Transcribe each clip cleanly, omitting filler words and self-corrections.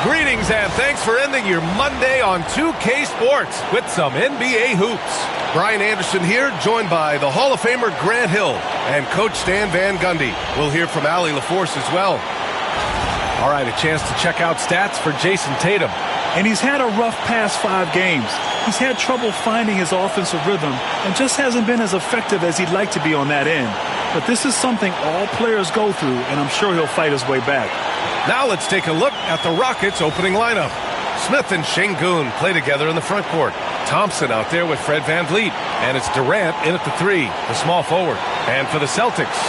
Greetings and thanks for ending your Monday on 2K Sports with some NBA hoops. Brian Anderson here, joined by the Hall of Famer Grant Hill and Coach Stan Van Gundy. We'll hear from Allie LaForce as well. All right, a chance to check out stats for Jason Tatum. And he's had a rough past 5 games. He's had trouble finding his offensive rhythm and just hasn't been as effective as he'd like to be on that end. But this is something all players go through, and I'm sure he'll fight his way back. Now let's take a look at the Rockets' opening lineup. Smith and Şengün play together in the front court. Thompson out there with Fred VanVleet. And it's Durant in at the 3, the small forward. And for the Celtics,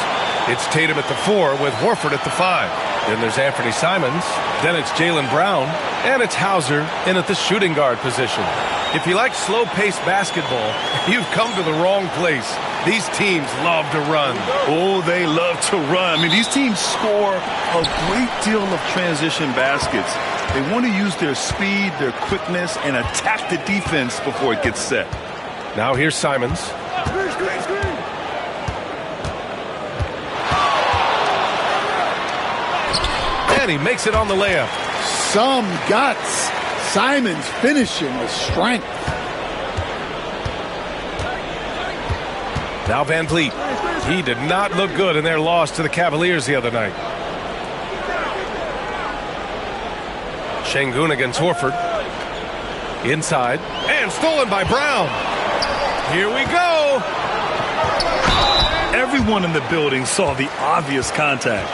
it's Tatum at the 4 with Horford at the 5. Then there's Anthony Simons. Then it's Jaylen Brown. And it's Hauser in at the shooting guard position. If you like slow-paced basketball, you've come to the wrong place. These teams love to run. Oh, they love to run. I mean, these teams score a great deal of transition baskets. They want to use their speed, their quickness, and attack the defense before it gets set. Now here's Simons. And he makes it on the layup. Some guts. Simons finishing with strength. Now VanVleet. He did not look good in their loss to the Cavaliers the other night. Şengün against Horford. Inside. And stolen by Brown. Here we go. Everyone in the building saw the obvious contact.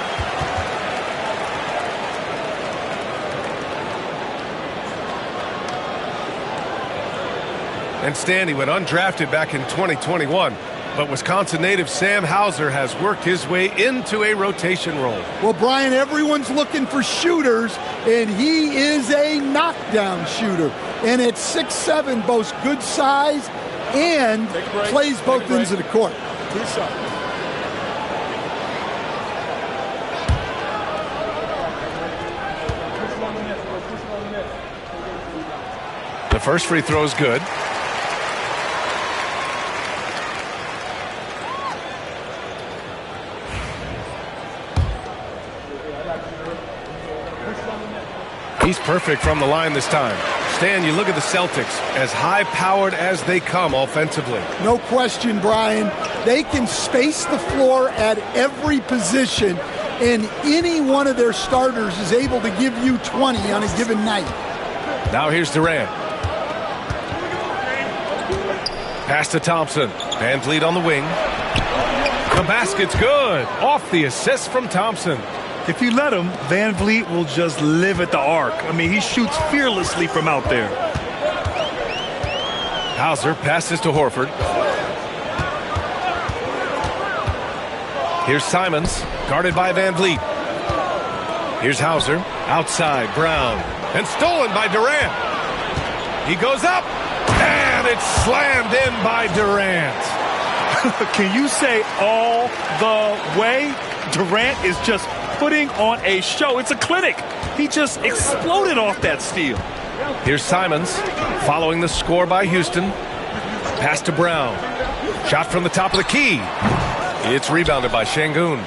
And Stanley went undrafted back in 2021. But Wisconsin native Sam Hauser has worked his way into a rotation role. Well, Brian, everyone's looking for shooters, and he is a knockdown shooter. And at 6'7", boasts good size and plays both ends of the court. The first free throw is good. He's perfect from the line this time. Stan, you look at the Celtics, as high-powered as they come offensively. No question, Brian. They can space the floor at every position, and any one of their starters is able to give you 20 on a given night. Now here's Durant. Pass to Thompson. VanVleet on the wing. The basket's good. Off the assist from Thompson. If you let him, VanVleet will just live at the arc. I mean, he shoots fearlessly from out there. Hauser passes to Horford. Here's Simons, guarded by VanVleet. Here's Hauser, outside, Brown. And stolen by Durant. He goes up, and it's slammed in by Durant. Can you say all the way? Durant is just putting on a show. It's a clinic. He just exploded off that steal. Here's Simons following the score by Houston. Pass to Brown. Shot from the top of the key. It's rebounded by Şengün.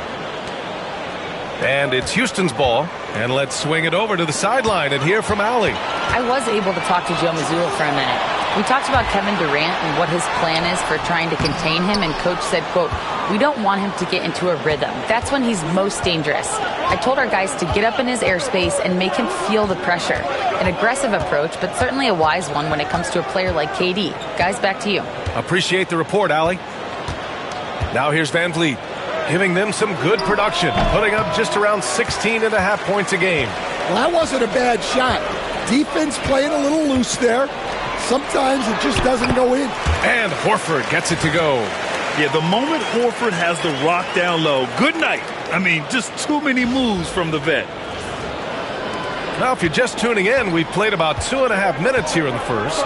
And it's Houston's ball. And let's swing it over to the sideline and hear from Allie. I was able to talk to Joe Mazzulla for a minute. We talked about Kevin Durant and what his plan is for trying to contain him, and Coach said, quote, "We don't want him to get into a rhythm. That's when he's most dangerous." I told our guys to get up in his airspace and make him feel the pressure. An aggressive approach, but certainly a wise one when it comes to a player like KD. Guys, back to you. Appreciate the report, Allie. Now here's VanVleet, giving them some good production, putting up just around 16.5 points a game. Well, that wasn't a bad shot. Defense playing a little loose there. Sometimes it just doesn't go in. And Horford gets it to go. Yeah, the moment Horford has the rock down low, good night. I mean, just too many moves from the vet. Now, if you're just tuning in, we've played about 2.5 minutes here in the first.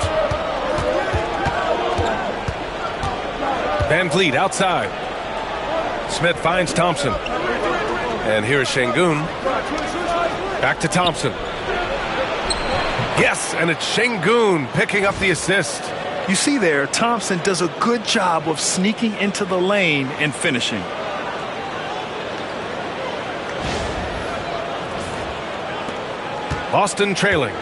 VanVleet outside. Smith finds Thompson. And here's Şengün. Back to Thompson. Yes, and it's Şengün picking up the assist. You see there, Thompson does a good job of sneaking into the lane and finishing. Boston trailing.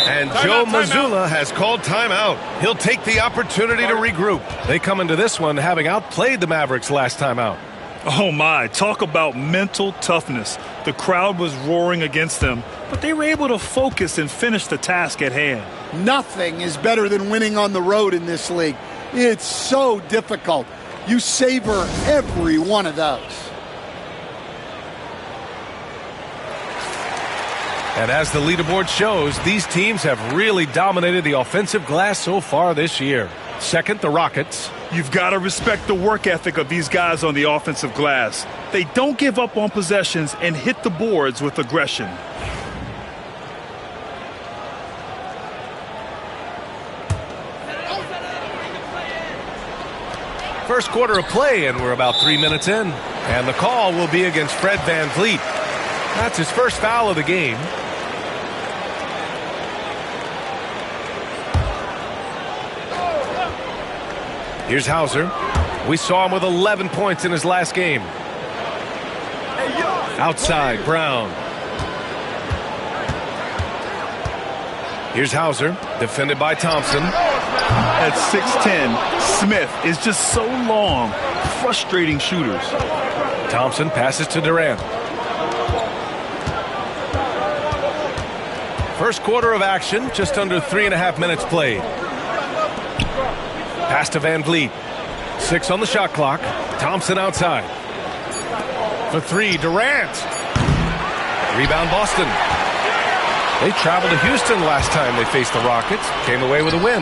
And Joe Mazzulla has called timeout. He'll take the opportunity to regroup. They come into this one having outplayed the Mavericks last time out. Oh my, talk about mental toughness. The crowd was roaring against them, but they were able to focus and finish the task at hand. Nothing is better than winning on the road in this league. It's so difficult. You savor every one of those. And as the leaderboard shows, these teams have really dominated the offensive glass so far this year. Second, the Rockets. You've got to respect the work ethic of these guys on the offensive glass. They don't give up on possessions and hit the boards with aggression. First quarter of play, and we're about 3 minutes in. And the call will be against Fred VanVleet. That's his first foul of the game. Here's Hauser. We saw him with 11 points in his last game. Outside, Brown. Here's Hauser, defended by Thompson. At 6'10", Smith is just so long, frustrating shooters. Thompson passes to Durant. First quarter of action, just under 3.5 minutes played. Pass to VanVleet. 6 on the shot clock. Thompson outside. For 3, Durant. Rebound Boston. They traveled to Houston last time they faced the Rockets. Came away with a win.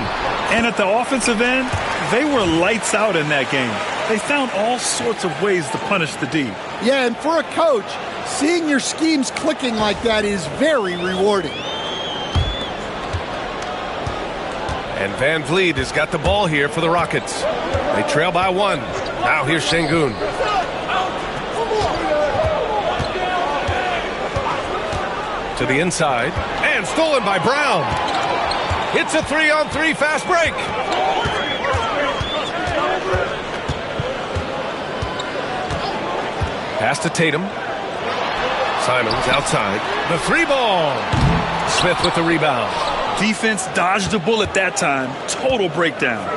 And at the offensive end, they were lights out in that game. They found all sorts of ways to punish the D. Yeah, and for a coach, seeing your schemes clicking like that is very rewarding. And VanVleet has got the ball here for the Rockets. They trail by 1. Now here's Şengün. To the inside. And stolen by Brown. It's a 3-on-3 fast break. Pass to Tatum. Simons outside. The 3-ball. Smith with the rebound. Defense dodged a bullet that time. Total breakdown.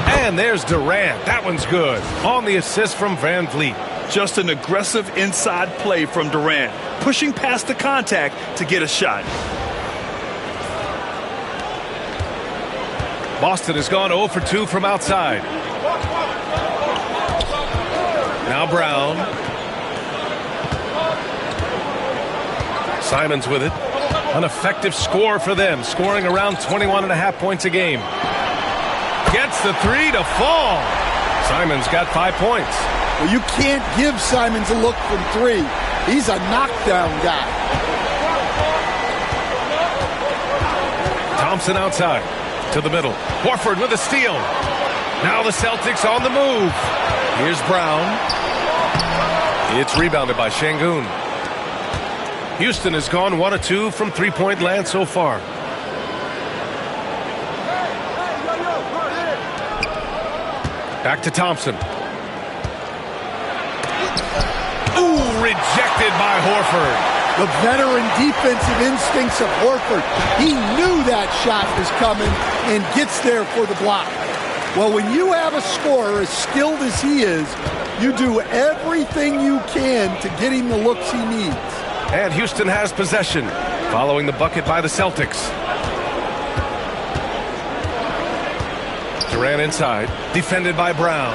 And there's Durant. That one's good. On the assist from VanVleet. Just an aggressive inside play from Durant. Pushing past the contact to get a shot. Boston has gone 0 for 2 from outside. Now Brown. Simons with it. An effective score for them, scoring around 21.5 points a game. Gets the 3 to fall. Simons got 5 points. Well, you can't give Simons a look from 3. He's a knockdown guy. Thompson outside to the middle. Horford with a steal. Now the Celtics on the move. Here's Brown. It's rebounded by Şengün. Houston has gone 1 of 2 from three-point land so far. Back to Thompson. Ooh, rejected by Horford. The veteran defensive instincts of Horford. He knew that shot was coming and gets there for the block. Well, when you have a scorer as skilled as he is, you do everything you can to get him the looks he needs. And Houston has possession, following the bucket by the Celtics. Durant inside, defended by Brown.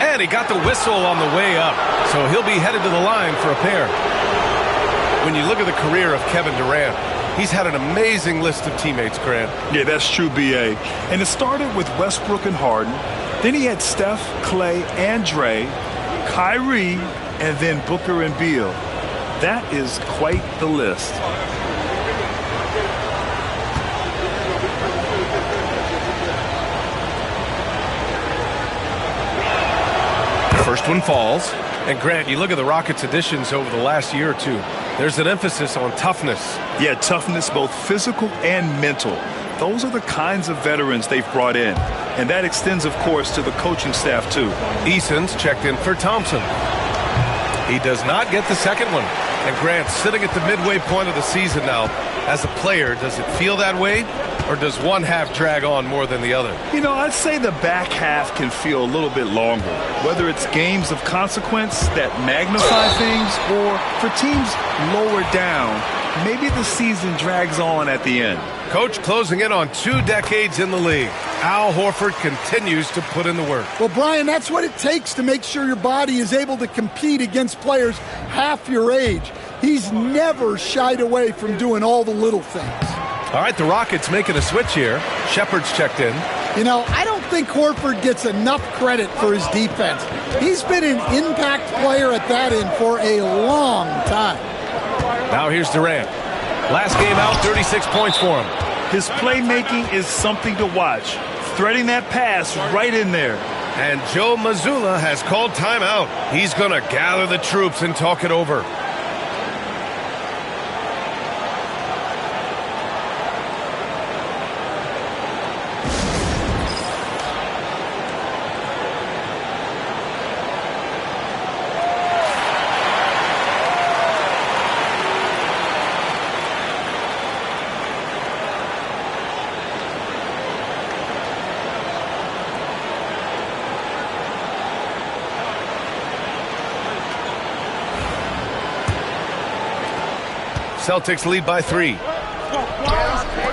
And he got the whistle on the way up, so he'll be headed to the line for a pair. When you look at the career of Kevin Durant, he's had an amazing list of teammates, Grant. Yeah, that's true, B.A. And it started with Westbrook and Harden. Then he had Steph, Clay, and Dre, Kyrie, and then Booker and Beal. That is quite the list. First one falls. And Grant, you look at the Rockets' additions over the last year or two. There's an emphasis on toughness. Yeah, toughness, both physical and mental. Those are the kinds of veterans they've brought in. And that extends, of course, to the coaching staff, too. Eason's checked in for Thompson. He does not get the second one. And Grant, sitting at the midway point of the season now, as a player, does it feel that way? Or does one half drag on more than the other? You know, I'd say the back half can feel a little bit longer, whether it's games of consequence that magnify things or for teams lower down, maybe the season drags on at the end. Coach closing in on 2 decades in the league. Al Horford continues to put in the work. Well, Brian, that's what it takes to make sure your body is able to compete against players half your age. He's never shied away from doing all the little things. All right, the Rockets making a switch here. Shepard's checked in. You know, I don't think Horford gets enough credit for his defense. He's been an impact player at that end for a long time. Now here's Durant. Last game out, 36 points for him. His playmaking is something to watch. Threading that pass right in there. And Joe Mazzulla has called timeout. He's going to gather the troops and talk it over. Celtics lead by 3.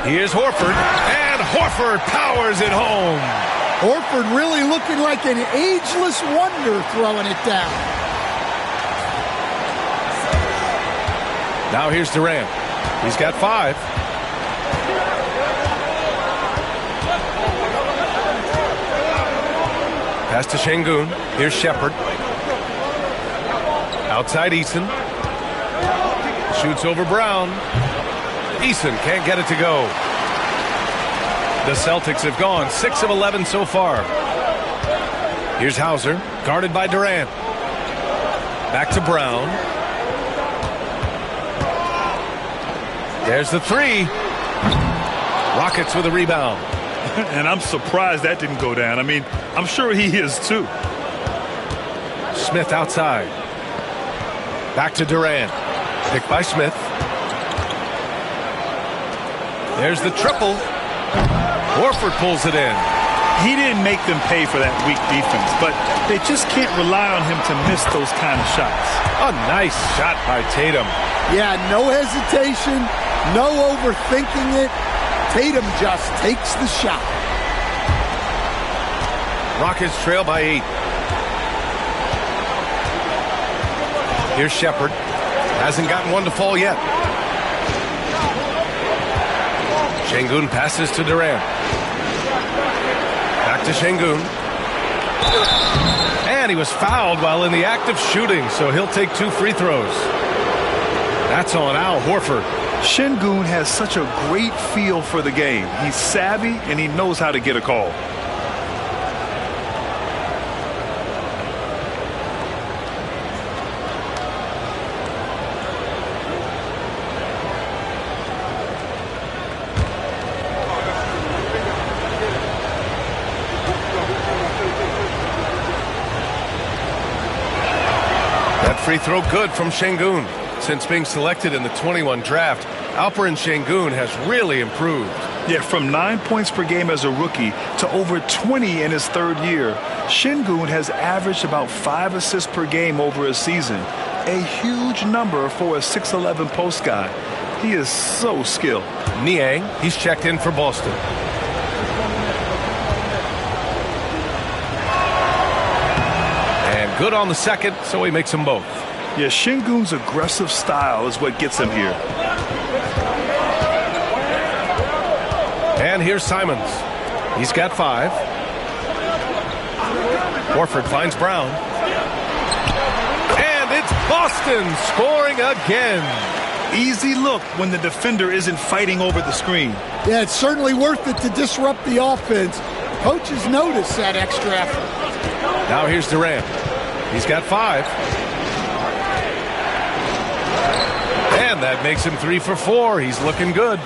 Here's Horford, and Horford powers it home. Horford really looking like an ageless wonder throwing it down. Now here's Durant. He's got 5. Pass to Şengün. Here's Shepard. Outside Eason. Shoots over Brown. Eason can't get it to go. The Celtics have gone 6 of 11 so far. Here's Hauser, guarded by Durant. Back to Brown. There's the 3. Rockets with a rebound. And I'm surprised that didn't go down. I mean, I'm sure he is too. Smith outside. Back to Durant. Picked by Smith. There's the triple. Horford pulls it in. He didn't make them pay for that weak defense, but they just can't rely on him to miss those kind of shots. A nice shot by Tatum. Yeah, no hesitation, no overthinking it. Tatum just takes the shot. Rockets trail by 8. Here's Shepard. Hasn't gotten one to fall yet. Şengün passes to Durant. Back to Şengün. And he was fouled while in the act of shooting, so he'll take 2 free throws. That's on Al Horford. Şengün has such a great feel for the game. He's savvy and he knows how to get a call. Free throw good from Şengün. Since being selected in the 21 draft, Alperen Şengün has really improved. Yeah, from 9 points per game as a rookie to over 20 in his 3rd year. Şengün has averaged about 5 assists per game over a season. A huge number for a 6'11 post guy. He is so skilled. Niang, he's checked in for Boston. Good on the second, so he makes them both. Yeah, Şengün's aggressive style is what gets him here. And here's Simons. He's got 5. Horford finds Brown. And it's Boston scoring again. Easy look when the defender isn't fighting over the screen. Yeah, it's certainly worth it to disrupt the offense. Coaches notice that extra effort. Now here's Durant. He's got 5. And that makes him 3 for 4. He's looking good.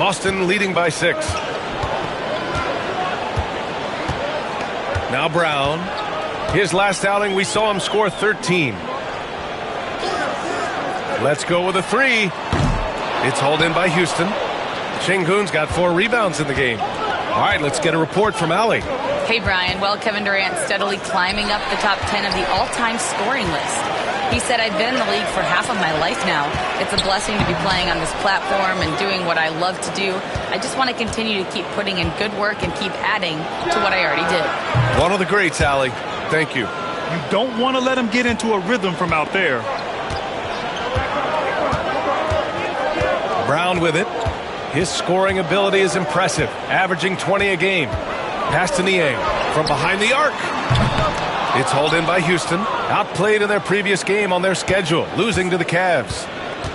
Boston leading by 6. Now Brown. His last outing, we saw him score 13. Let's go with a 3. It's hauled in by Houston. Şengün's got 4 rebounds in the game. All right, let's get a report from Allie. Hey, Brian. Well, Kevin Durant steadily climbing up the top 10 of the all-time scoring list. He said, I've been in the league for half of my life now. It's a blessing to be playing on this platform and doing what I love to do. I just want to continue to keep putting in good work and keep adding to what I already did. One of the greats, Allie. Thank you. You don't want to let him get into a rhythm from out there. Brown with it. His scoring ability is impressive, averaging 20 a game. Pass to Niang from behind the arc. It's hauled in by Houston. Outplayed in their previous game on their schedule, losing to the Cavs.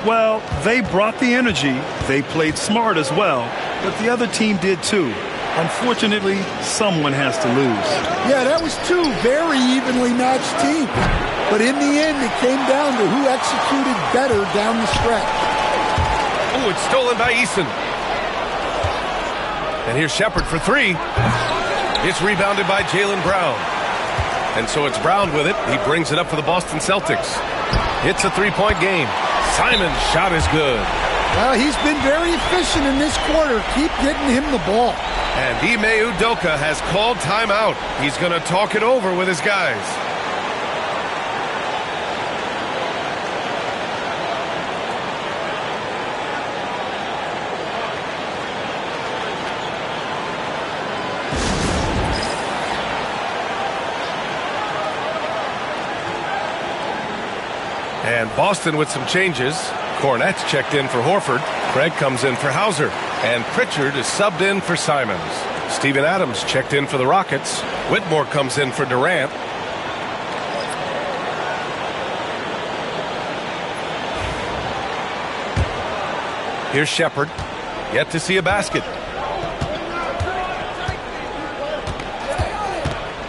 Well, they brought the energy. They played smart as well, but the other team did too. Unfortunately, someone has to lose. Yeah, that was 2 very evenly matched teams. But in the end, it came down to who executed better down the stretch. Oh, it's stolen by Eason. And here's Shepard for 3. It's rebounded by Jaylen Brown. And so it's Brown with it. He brings it up for the Boston Celtics. It's a 3-point game. Simon's shot is good. Well, he's been very efficient in this quarter. Keep getting him the ball. And Ime Udoka has called timeout. He's going to talk it over with his guys. And Boston with some changes. Cornette's checked in for Horford. Craig comes in for Hauser. And Pritchard is subbed in for Simons. Steven Adams checked in for the Rockets. Whitmore comes in for Durant. Here's Shepard. Yet to see a basket.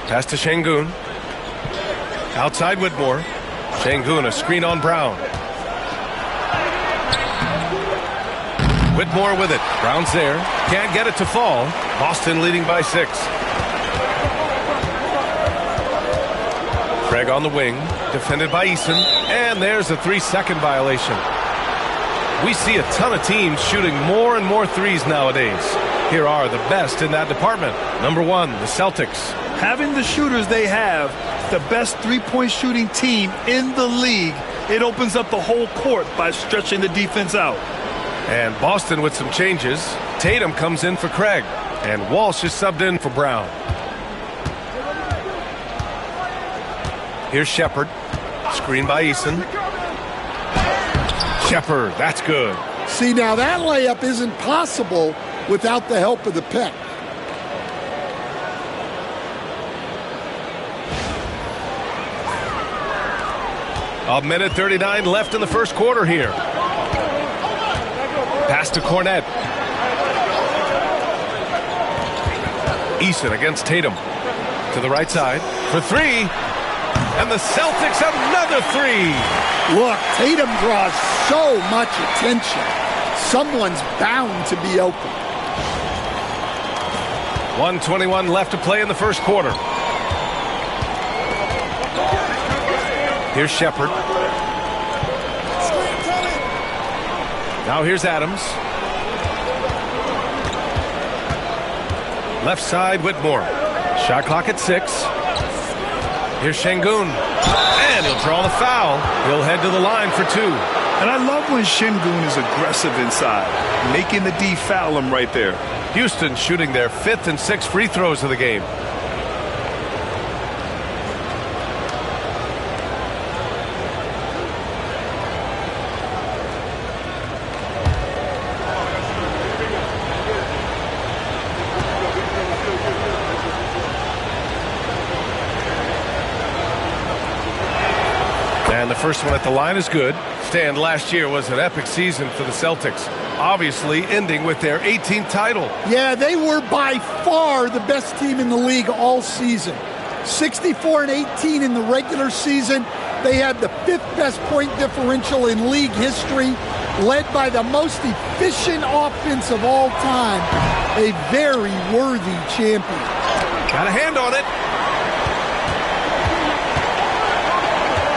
Pass to Şengün. Outside Whitmore. Şengün, a screen on Brown. Whitmore with it. Brown's there. Can't get it to fall. Boston leading by 6. Craig on the wing. Defended by Eason. And there's a 3-second violation. We see a ton of teams shooting more and more threes nowadays. Here are the best in that department. Number 1, the Celtics. Having the shooters they have, the best 3-point shooting team in the league, it opens up the whole court by stretching the defense out. And Boston with some changes. Tatum comes in for Craig. And Walsh is subbed in for Brown. Here's Shepard. Screen by Eason. Shepard, that's good. See, now that layup isn't possible without the help of the pick. A minute 39 left in the first quarter here. Pass to Cornette. Eason against Tatum. To the right side for 3. And the Celtics another 3. Look, Tatum draws so much attention. Someone's bound to be open. 1:21 left to play in the first quarter. Here's Shepard. Now here's Adams. Left side, Whitmore. Shot clock at 6. Here's Şengün. And he'll draw the foul. He'll head to the line for 2. And I love when Şengün is aggressive inside, making the D foul him right there. Houston shooting their 5th and 6th free throws of the game. And the first one at the line is good. Stan, last year was an epic season for the Celtics, obviously ending with their 18th title. Yeah, they were by far the best team in the league all season. 64-18 in the regular season. They had the 5th best point differential in league history. led by the most efficient offense of all time, a very worthy champion. Got a hand on it.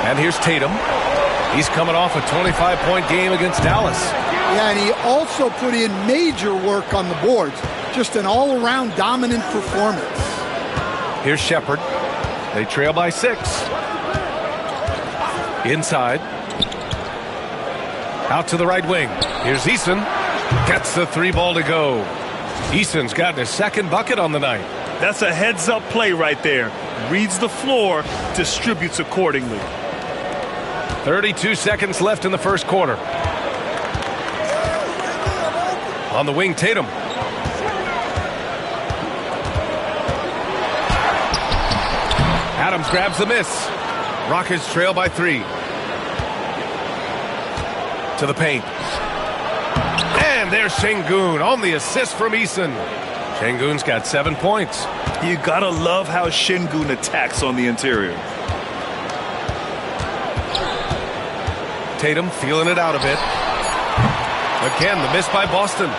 And here's Tatum. He's coming off a 25-point game against Dallas. Yeah, and he also put in major work on the boards. Just an all-around dominant performance. Here's Shepherd. They trail by 6. Inside. Out to the right wing. Here's Eason. Gets the 3-ball to go. Eason's gotten his second bucket on the night. That's a heads-up play right there. Reads the floor, distributes accordingly. 32 seconds left in the first quarter. On the wing, Tatum. Adams grabs the miss. Rockets trail by 3. To the paint. And there's Şengün on the assist from Eason. Şengün's got 7 points. You gotta love how Şengün attacks on the interior. Tatum feeling it out a bit. Again, the miss by Boston.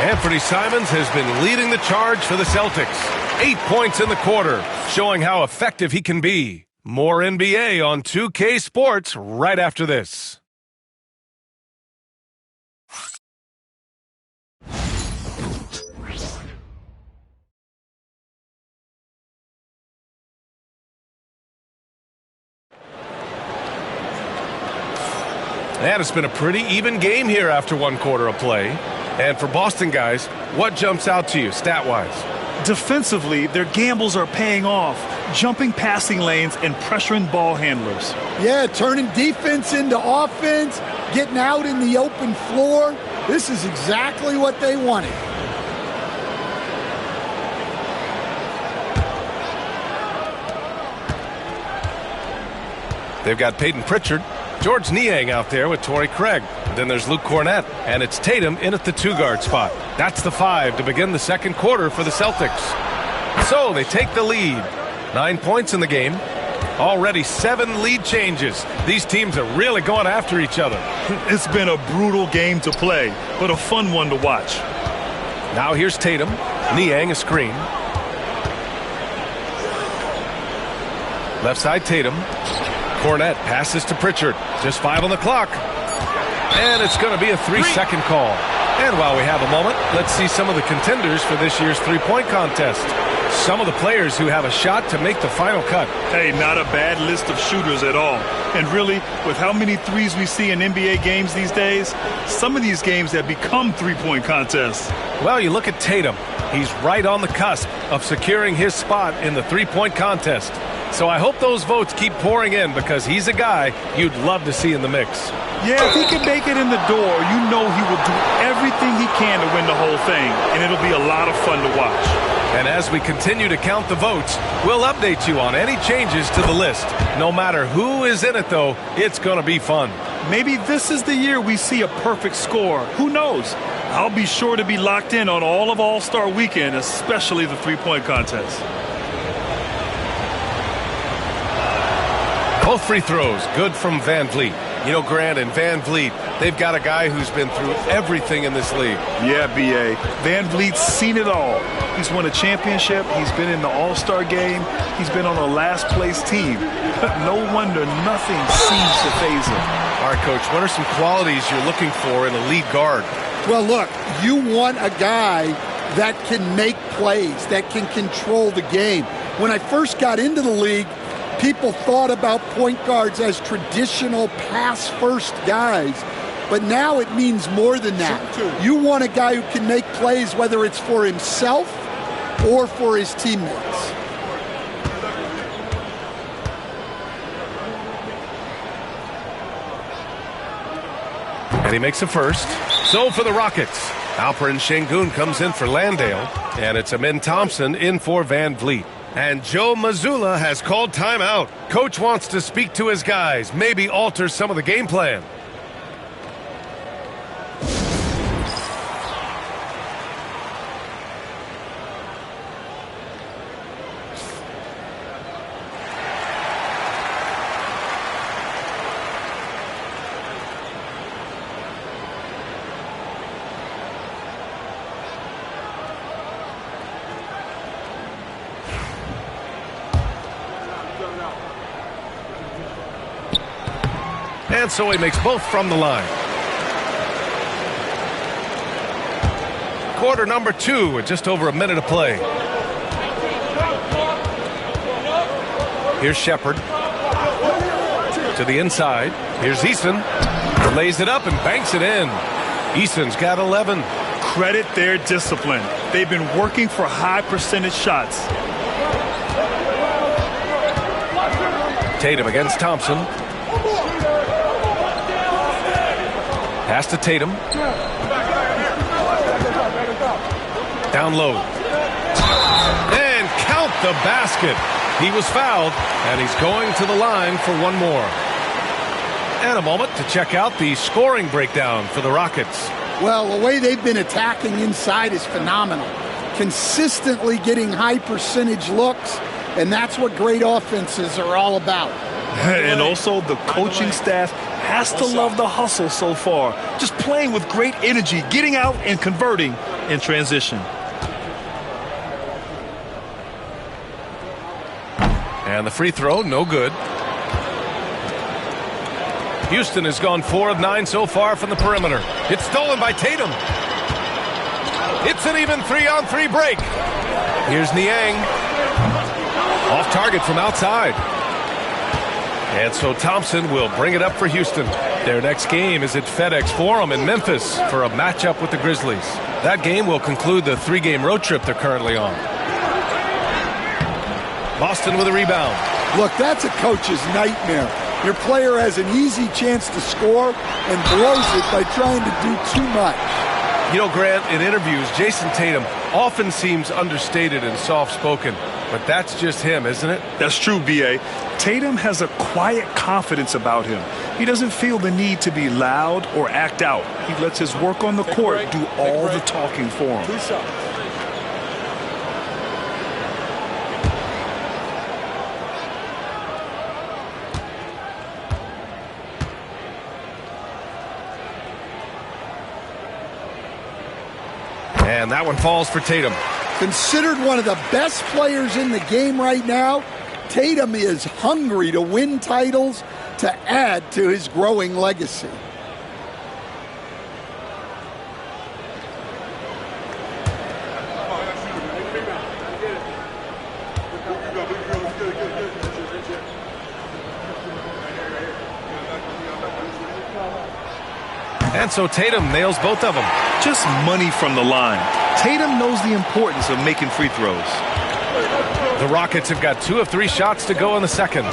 Anthony Simons has been leading the charge for the Celtics. 8 points in the quarter, showing how effective he can be. More NBA on 2K Sports right after this. And it's been a pretty even game here after 1 quarter of play. And for Boston guys, what jumps out to you stat-wise? Defensively, their gambles are paying off, jumping passing lanes and pressuring ball handlers. Yeah, turning defense into offense, getting out in the open floor. This is exactly what they wanted. They've got Peyton Pritchard, George Niang out there with Torrey Craig. Then there's Luke Cornett, and it's Tatum in at the 2-guard spot. That's the 5 to begin the second quarter for the Celtics. So they take the lead. 9 points in the game. Already 7 lead changes. These teams are really going after each other. It's been a brutal game to play, but a fun one to watch. Now here's Tatum. Niang a screen. Left side Tatum. Cornett passes to Pritchard. Just 5 on the clock. And it's going to be a 3-second call. And while we have a moment, let's see some of the contenders for this year's three-point contest. Some of the players who have a shot to make the final cut. Hey, not a bad list of shooters at all. And really, with how many threes we see in NBA games these days, some of these games have become three-point contests. Well, you look at Tatum. He's right on the cusp of securing his spot in the three-point contest. So I hope those votes keep pouring in because he's a guy you'd love to see in the mix. Yeah, if he can make it in the door, you know he will do everything he can to win the whole thing, and it'll be a lot of fun to watch. And as we continue to count the votes, we'll update you on any changes to the list. No matter who is in it, though, it's going to be fun. Maybe this is the year we see a perfect score. Who knows? I'll be sure to be locked in on all of All-Star Weekend, especially the three-point contest. Both free throws, good from Van Vliet. You know, Grant and Van Vliet, they've got a guy who's been through everything in this league. Yeah, B.A. Van Vliet's seen it all. He's won a championship. He's been in the All-Star game. He's been on a last-place team. No wonder nothing seems to faze him. All right, Coach, what are some qualities you're looking for in a lead guard? Well, look, you want a guy that can make plays, that can control the game. When I first got into the league, people thought about point guards as traditional pass-first guys, but now it means more than that. You want a guy who can make plays, whether it's for himself or for his teammates. And he makes a first. So for the Rockets, Alperen Şengün comes in for Landale, and it's Amin Thompson in for Van Vliet. And Joe Mazzulla has called timeout. Coach wants to speak to his guys, maybe alter some of the game plan. And so he makes both from the line. Quarter number 2 with just over a minute of play. Here's Shepard. To the inside. Here's Eason. Lays it up and banks it in. Eason's got 11. Credit their discipline. They've been working for high percentage shots. Tatum against Thompson. Pass to Tatum. Down low. And count the basket. He was fouled, and he's going to the line for one more. And a moment to check out the scoring breakdown for the Rockets. Well, the way they've been attacking inside is phenomenal. Consistently getting high percentage looks, and that's what great offenses are all about. And also the coaching staff has to love the hustle so far. Just playing with great energy, getting out and converting in transition. And the free throw, no good. Houston has gone 4 of 9 so far from the perimeter. It's stolen by Tatum. It's an even 3-on-3 break. Here's Niang. Off target from outside. And so Thompson will bring it up for Houston. Their next game is at FedEx Forum in Memphis for a matchup with the Grizzlies. That game will conclude the 3-game road trip they're currently on. Boston with a rebound. Look, that's a coach's nightmare. Your player has an easy chance to score and blows it by trying to do too much. You know, Grant, in interviews, Jason Tatum often seems understated and soft-spoken, but that's just him, isn't it? That's true, B.A. Tatum has a quiet confidence about him. He doesn't feel the need to be loud or act out. He lets his work on the court do all the talking for him. And that one falls for Tatum. Considered one of the best players in the game right now, Tatum is hungry to win titles to add to his growing legacy. And so Tatum nails both of them. Just money from the line. Tatum knows the importance of making free throws. The Rockets have got 2 of 3 shots to go in the second.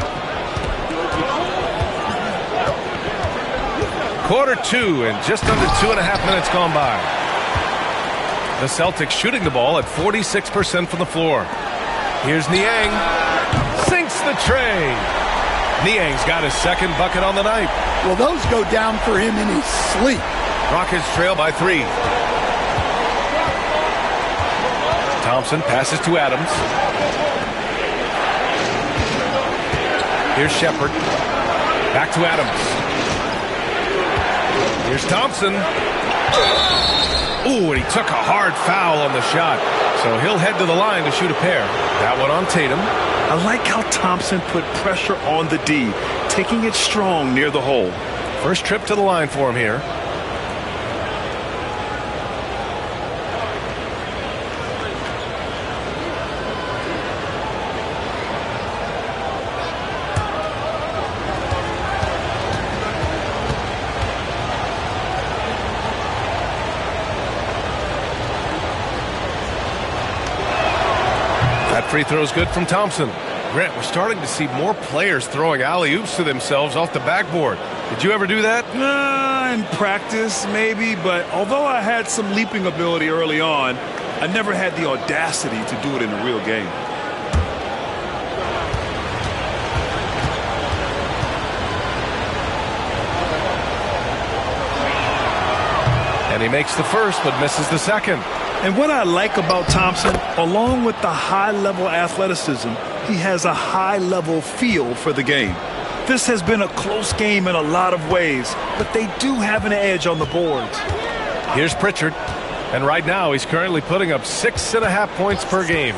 Quarter 2 and just under 2.5 minutes gone by. The Celtics shooting the ball at 46% from the floor. Here's Niang. Sinks the tray. Niang's got his second bucket on the night. Well, those go down for him in his sleep. Rockets trail by 3. Thompson passes to Adams. Here's Shepard. Back to Adams. Here's Thompson. Ooh, and he took a hard foul on the shot. So he'll head to the line to shoot a pair. That one on Tatum. I like how Thompson put pressure on the D, taking it strong near the hole. First trip to the line for him here. That free throw is good from Thompson. Grant, we're starting to see more players throwing alley-oops to themselves off the backboard. Did you ever do that? In practice, maybe, but although I had some leaping ability early on, I never had the audacity to do it in a real game. And he makes the first, but misses the second. And what I like about Thompson, along with the high-level athleticism, he has a high-level feel for the game. This has been a close game in a lot of ways, but they do have an edge on the boards. Here's Pritchard, and right now he's currently putting up 6.5 points per game.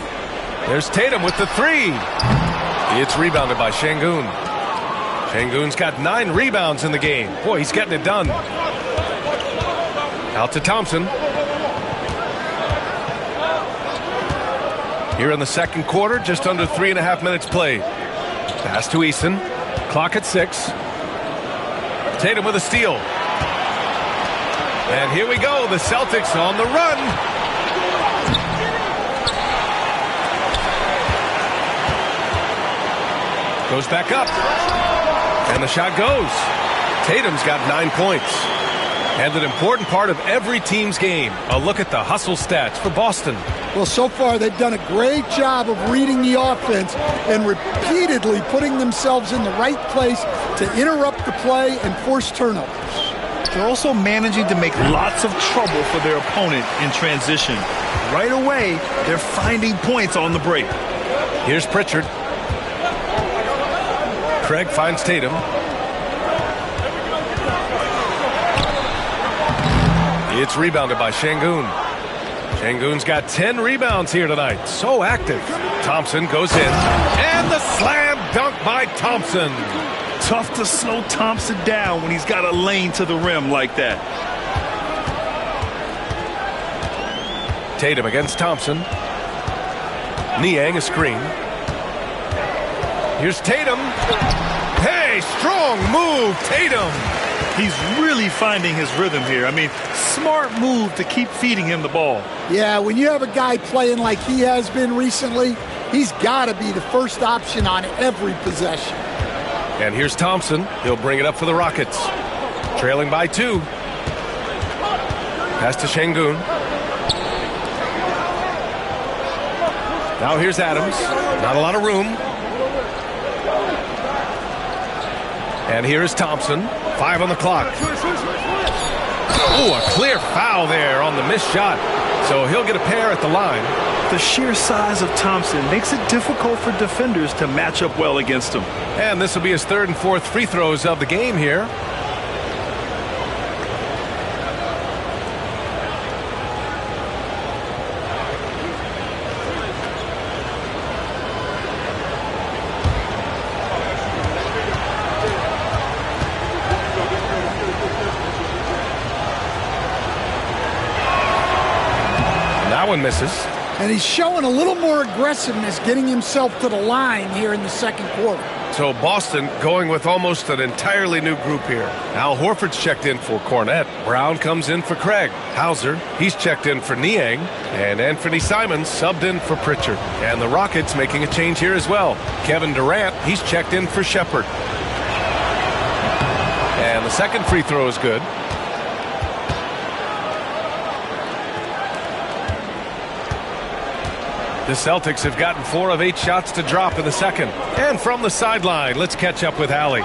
There's Tatum with the 3. It's rebounded by Şengün. Şengün's got 9 rebounds in the game. Boy, he's getting it done. Out to Thompson. Here in the second quarter, just under 3.5 minutes played. Pass to Eason. Clock at 6. Tatum with a steal. And here we go. The Celtics on the run. Goes back up. And the shot goes. Tatum's got 9 points. And an important part of every team's game. A look at the hustle stats for Boston. Well, so far they've done a great job of reading the offense and repeatedly putting themselves in the right place to interrupt the play and force turnovers. They're also managing to make lots of trouble for their opponent in transition. Right away, they're finding points on the break. Here's Pritchard. Craig finds Tatum. It's rebounded by Şengün. Şengün's got 10 rebounds here tonight. So active. Thompson goes in. And the slam dunk by Thompson. Tough to slow Thompson down when he's got a lane to the rim like that. Tatum against Thompson. Niang a screen. Here's Tatum. Hey, strong move, Tatum. He's really finding his rhythm here. I mean, smart move to keep feeding him the ball. Yeah, when you have a guy playing like he has been recently, he's got to be the first option on every possession. And here's Thompson. He'll bring it up for the Rockets. Trailing by 2. Pass to Şengün. Now here's Adams. Not a lot of room. And here is Thompson. 5 on the clock. Oh, a clear foul there on the missed shot. So he'll get a pair at the line. The sheer size of Thompson makes it difficult for defenders to match up well against him. And this will be his 3rd and 4th free throws of the game here. That one misses. And he's showing a little more aggressiveness getting himself to the line here in the second quarter. So Boston going with almost an entirely new group here. Al Horford's checked in for Cornette. Brown comes in for Craig. Hauser, he's checked in for Niang. And Anthony Simons subbed in for Pritchard. And the Rockets making a change here as well. Kevin Durant, he's checked in for Shepherd. And the second free throw is good. The Celtics have gotten 4 of 8 shots to drop in the second. And from the sideline, let's catch up with Allie.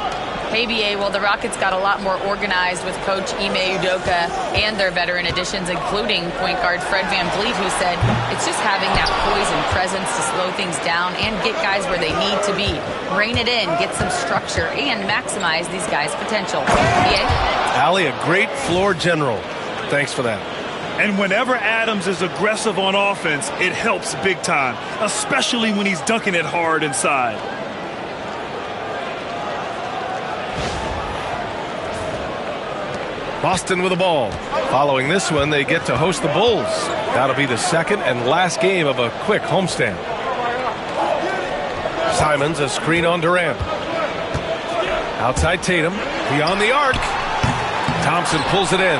Hey, BA, well, the Rockets got a lot more organized with Coach Ime Udoka and their veteran additions, including point guard Fred VanVleet, who said it's just having that poise and presence to slow things down and get guys where they need to be. Rein it in, get some structure, and maximize these guys' potential. BA? Allie, a great floor general. Thanks for that. And whenever Adams is aggressive on offense, it helps big time, especially when he's dunking it hard inside. Boston with the ball. Following this one, they get to host the Bulls. That'll be the second and last game of a quick homestand. Simons, a screen on Durant. Outside Tatum, beyond the arc. Thompson pulls it in.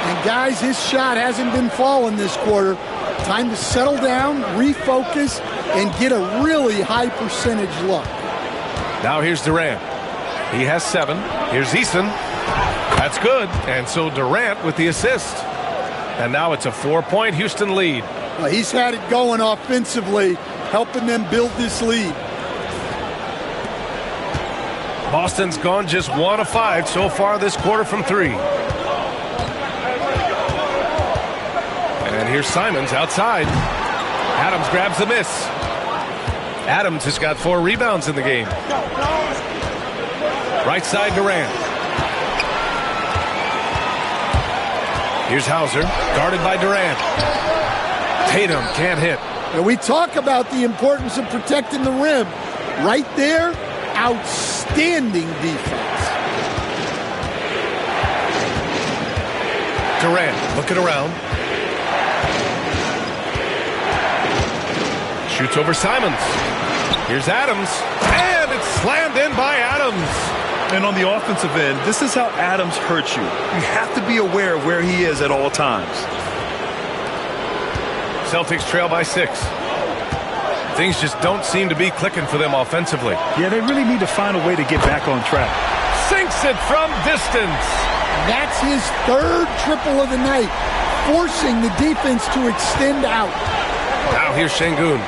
And guys, his shot hasn't been falling this quarter. Time to settle down, refocus, and get a really high percentage look. Now here's Durant. He has 7. Here's Eason. That's good. And so Durant with the assist. And now it's a 4-point Houston lead. Well, he's had it going offensively, helping them build this lead. Boston's gone just 1 of 5 so far this quarter from 3. And here's Simons outside. Adams grabs the miss. Adams has got 4 rebounds in the game. Right side Durant. Here's Hauser, guarded by Durant. Tatum can't hit. And we talk about the importance of protecting the rim. Right there, outstanding defense. Durant looking around. Shoots over Simons. Here's Adams. And it's slammed in by Adams. And on the offensive end, this is how Adams hurts you. You have to be aware of where he is at all times. Celtics trail by 6. Things just don't seem to be clicking for them offensively. Yeah, they really need to find a way to get back on track. Sinks it from distance. That's his third triple of the night, forcing the defense to extend out. Now here's Şengün.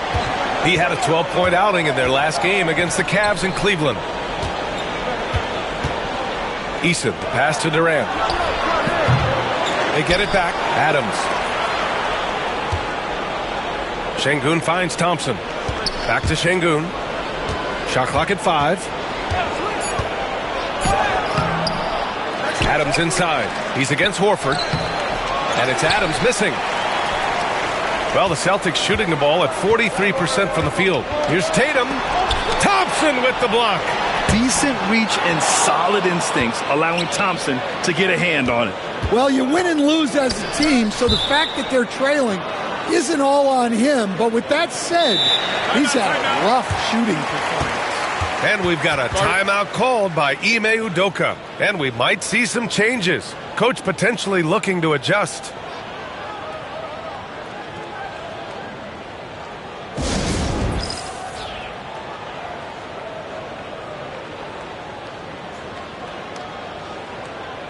He had a 12-point outing in their last game against the Cavs in Cleveland. Eason, pass to Durant. They get it back. Adams. Şengün finds Thompson. Back to Şengün. Shot clock at 5. Adams inside. He's against Horford. And it's Adams missing. Well, the Celtics shooting the ball at 43% from the field. Here's Tatum. Thompson with the block. Decent reach and solid instincts, allowing Thompson to get a hand on it. Well, you win and lose as a team, so the fact that they're trailing isn't all on him. But with that said, he's had a rough shooting performance. And we've got a timeout called by Ime Udoka. And we might see some changes. Coach potentially looking to adjust.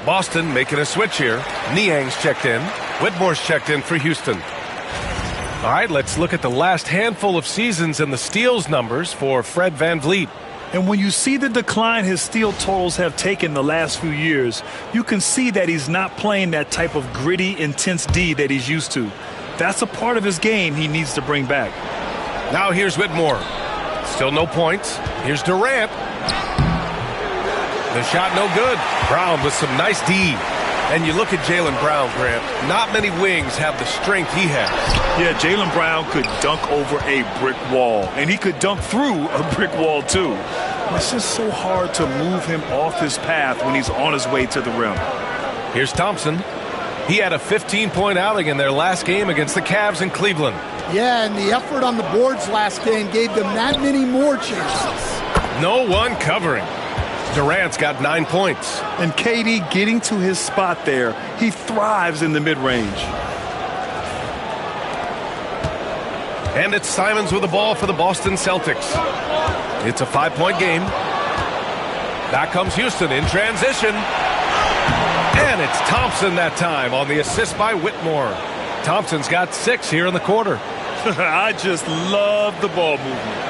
Boston making a switch here. Niang's checked in. Whitmore's checked in for Houston. All right, let's look at the last handful of seasons and the steals numbers for Fred VanVleet. And when you see the decline his steal totals have taken the last few years, you can see that he's not playing that type of gritty, intense D that he's used to. That's a part of his game he needs to bring back. Now here's Whitmore. Still no points. Here's Durant. The shot no good. Brown with some nice D. And you look at Jaylen Brown, Grant. Not many wings have the strength he has. Yeah, Jaylen Brown could dunk over a brick wall. And he could dunk through a brick wall, too. It's just so hard to move him off his path when he's on his way to the rim. Here's Thompson. He had a 15-point outing in their last game against the Cavs in Cleveland. Yeah, and the effort on the boards last game gave them that many more chances. No one covering. Durant's got 9 points. And KD getting to his spot there. He thrives in the mid-range. And it's Simons with the ball for the Boston Celtics. It's a 5-point game. Back comes Houston in transition. And it's Thompson that time on the assist by Whitmore. Thompson's got 6 here in the quarter. I just love the ball movement.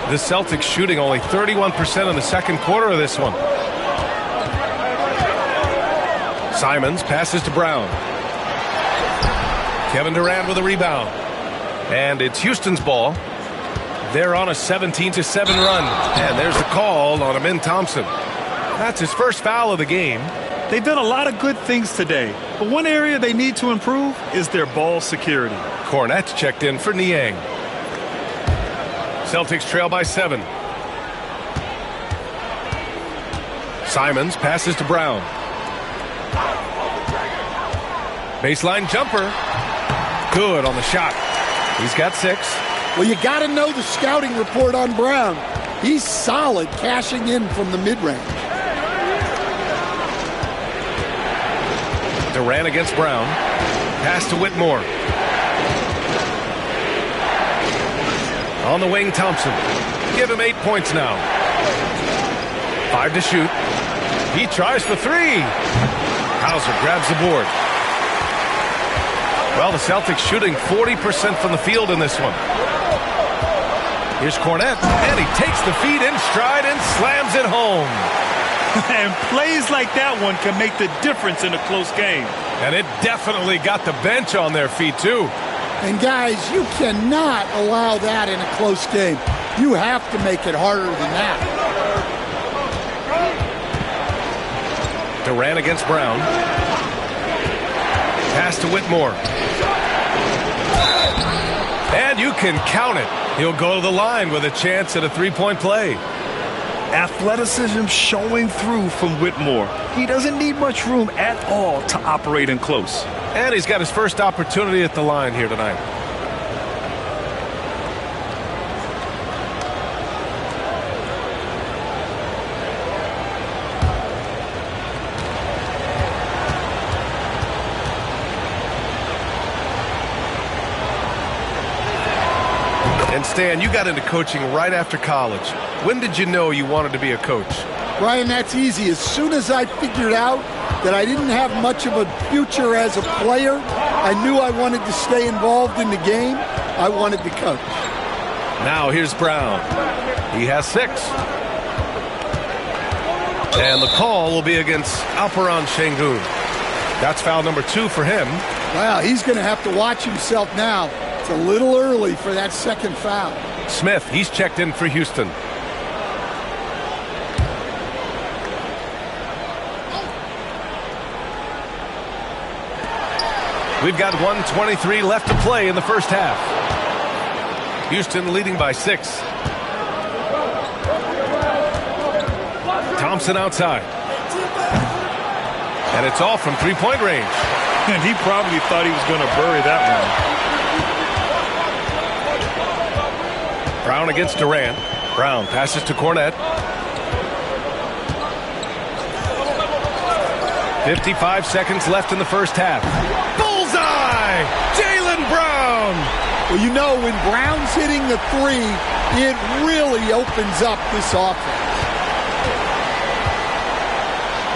The Celtics shooting only 31% in the second quarter of this one. Simons passes to Brown. Kevin Durant with a rebound. And it's Houston's ball. They're on a 17-7 run. And there's the call on Amin Thompson. That's his first foul of the game. They've done a lot of good things today. But one area they need to improve is their ball security. Cornette's checked in for Niang. Celtics trail by 7. Simons passes to Brown. Baseline jumper. Good on the shot. He's got 6. Well, you got to know the scouting report on Brown. He's solid cashing in from the mid-range. Durant against Brown. Pass to Whitmore. On the wing, Thompson. Give him 8 points now. 5 to shoot. He tries for 3. Hauser grabs the board. Well, the Celtics shooting 40% from the field in this one. Here's Cornette, and he takes the feed in stride and slams it home. And plays like that one can make the difference in a close game. And it definitely got the bench on their feet, too. And guys, you cannot allow that in a close game. You have to make it harder than that. Durant against Brown. Pass to Whitmore. And you can count it. He'll go to the line with a chance at a three-point play. Athleticism showing through from Whitmore. He doesn't need much room at all to operate in close. And he's got his first opportunity at the line here tonight. And Stan, you got into coaching right after college. When did you know you wanted to be a coach? Ryan, that's easy. As soon as I figured out that I didn't have much of a future as a player, I knew I wanted to stay involved in the game. I wanted to coach. Now here's Brown. He has 6. And the call will be against Alperen Şengün. That's foul number 2 for him. Wow, he's going to have to watch himself now. It's a little early for that second foul. Smith, he's checked in for Houston. We've got 1:23 left to play in the first half. Houston leading by 6. Thompson outside. And it's all from three-point range. And he probably thought he was going to bury that one. Brown against Durant. Brown passes to Cornette. 55 seconds left in the first half. Bullseye! Jaylen Brown! Well, you know, when Brown's hitting the 3, it really opens up this offense.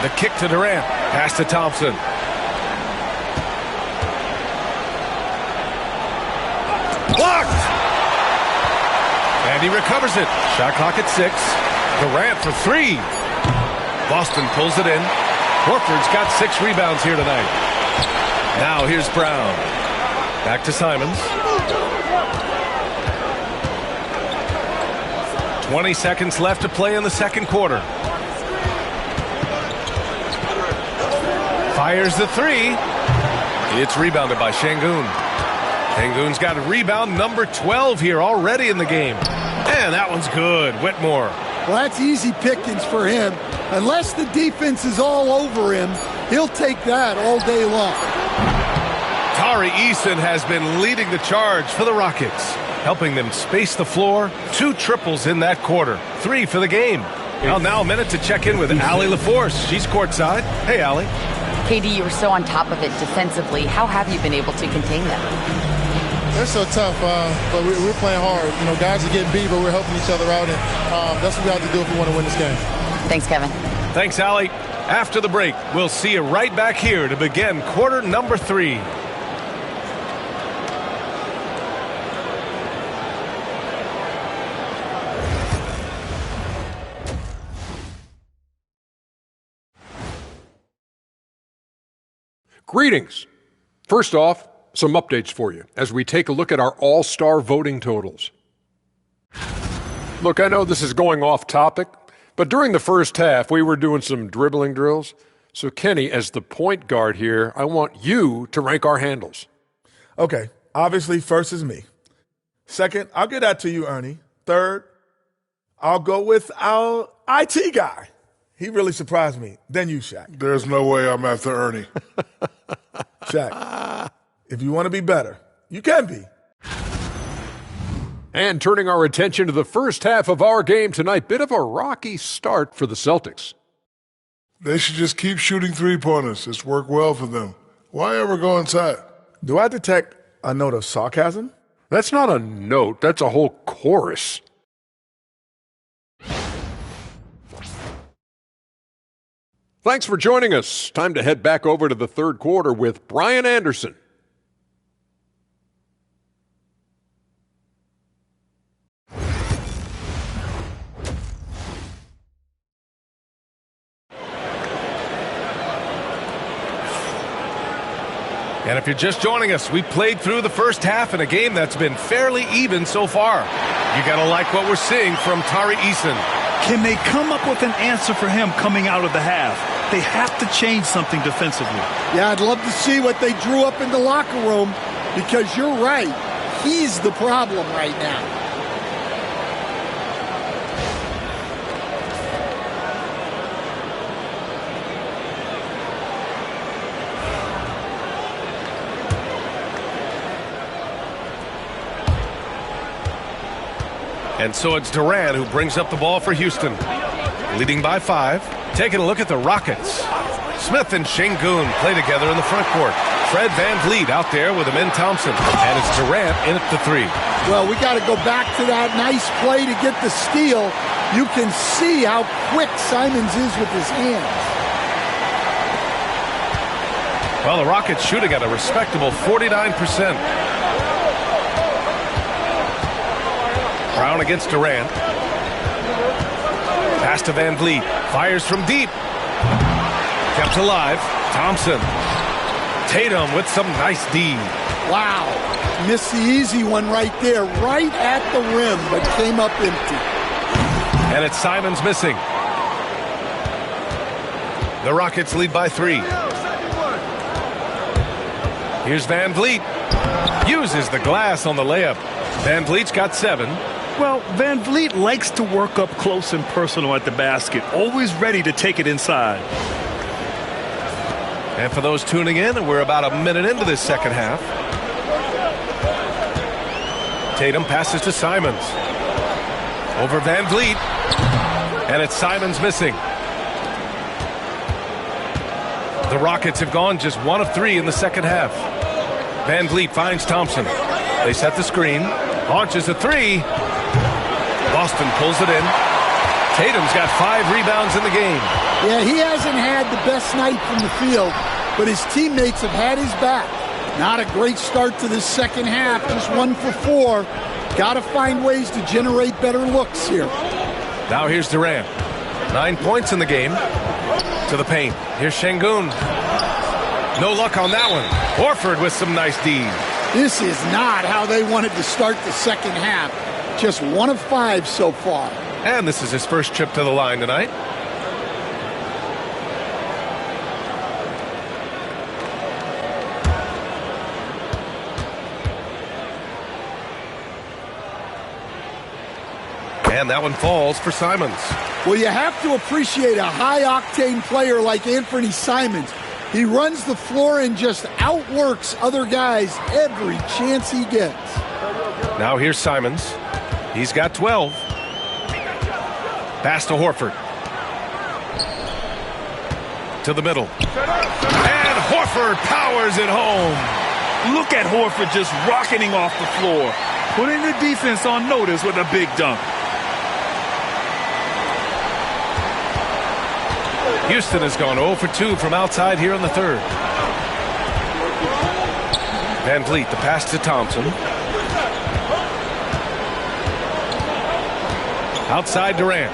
The kick to Durant. Pass to Thompson. Blocked! And he recovers it. Shot clock at 6. Durant for 3. Boston pulls it in. Horford's got 6 rebounds here tonight. Now here's Brown. Back to Simons. 20 seconds left to play in the second quarter. Fires the 3. It's rebounded by Şengün. Şengün's got a rebound number 12 here already in the game. And that one's good. Whitmore. Well, that's easy pickings for him. Unless the defense is all over him, he'll take that all day long. Tari Eason has been leading the charge for the Rockets, helping them space the floor. 2 triples in that quarter. 3 for the game. Well, now a minute to check in with Allie LaForce. She's courtside. Hey, Allie. KD, you were so on top of it defensively. How have you been able to contain them? They're so tough, but we're playing hard. You know, guys are getting beat, but we're helping each other out, and that's what we have to do if we want to win this game. Thanks, Kevin. Thanks, Allie. After the break, we'll see you right back here to begin quarter number 3. Greetings. First off, some updates for you as we take a look at our all-star voting totals. Look, I know this is going off topic, but during the first half, we were doing some dribbling drills. So, Kenny, as the point guard here, I want you to rank our handles. Okay, obviously, first is me. Second, I'll get that to you, Ernie. Third, I'll go with our IT guy. He really surprised me. Then you, Shaq. There's no way I'm after Ernie. Shaq, if you want to be better, you can be. And turning our attention to the first half of our game tonight, bit of a rocky start for the Celtics. They should just keep shooting three-pointers. It's worked well for them. Why ever go inside? Do I detect a note of sarcasm? That's not a note. That's a whole chorus. Thanks for joining us. Time to head back over to the third quarter with Brian Anderson. And if you're just joining us, we played through the first half in a game that's been fairly even so far. You got to like what we're seeing from Tari Eason. Can they come up with an answer for him coming out of the half? They have to change something defensively. Yeah, I'd love to see what they drew up in the locker room because you're right. he's the problem right now. And so it's Durant who brings up the ball for Houston. Leading by 5. Taking a look at the Rockets. Smith and Şengün play together in the front court. Fred VanVleet out there with Amin Thompson. And it's Durant in at the 3. Well, we got to go back to that nice play to get the steal. You can see how quick Simons is with his hands. Well, the Rockets shooting at a respectable 49%. Brown against Durant. Pass to VanVleet. Fires from deep. Kept alive. Thompson. Tatum with some nice D. Wow. Missed the easy one right there. Right at the rim, but came up empty. And it's Simons missing. The Rockets lead by 3. Here's VanVleet. Uses the glass on the layup. VanVleet's got 7. Well, VanVleet likes to work up close and personal at the basket, always ready to take it inside. And for those tuning in, we're about a minute into this second half. Tatum passes to Simons. Over VanVleet. And it's Simons missing. The Rockets have gone just 1 of 3 in the second half. VanVleet finds Thompson. They set the screen. Launches a 3. Boston pulls it in. Tatum's got 5 rebounds in the game. Yeah, he hasn't had the best night from the field, but his teammates have had his back. Not a great start to this second half, just 1 for 4. Got to find ways to generate better looks here. Now here's Durant. 9 points in the game. To the paint. Here's Şengün. No luck on that one. Horford with some nice D. This is not how they wanted to start the second half. Just 1 of 5 so far. And this is his first trip to the line tonight. And that one falls for Simons. Well, you have to appreciate a high-octane player like Anthony Simons. He runs the floor and just outworks other guys every chance he gets. Now here's Simons. He's got 12. Pass to Horford. To the middle. And Horford powers it home. Look at Horford just rocketing off the floor. Putting the defense on notice with a big dunk. Houston has gone 0 for 2 from outside here in the third. VanVleet, the pass to Thompson. Outside Durant.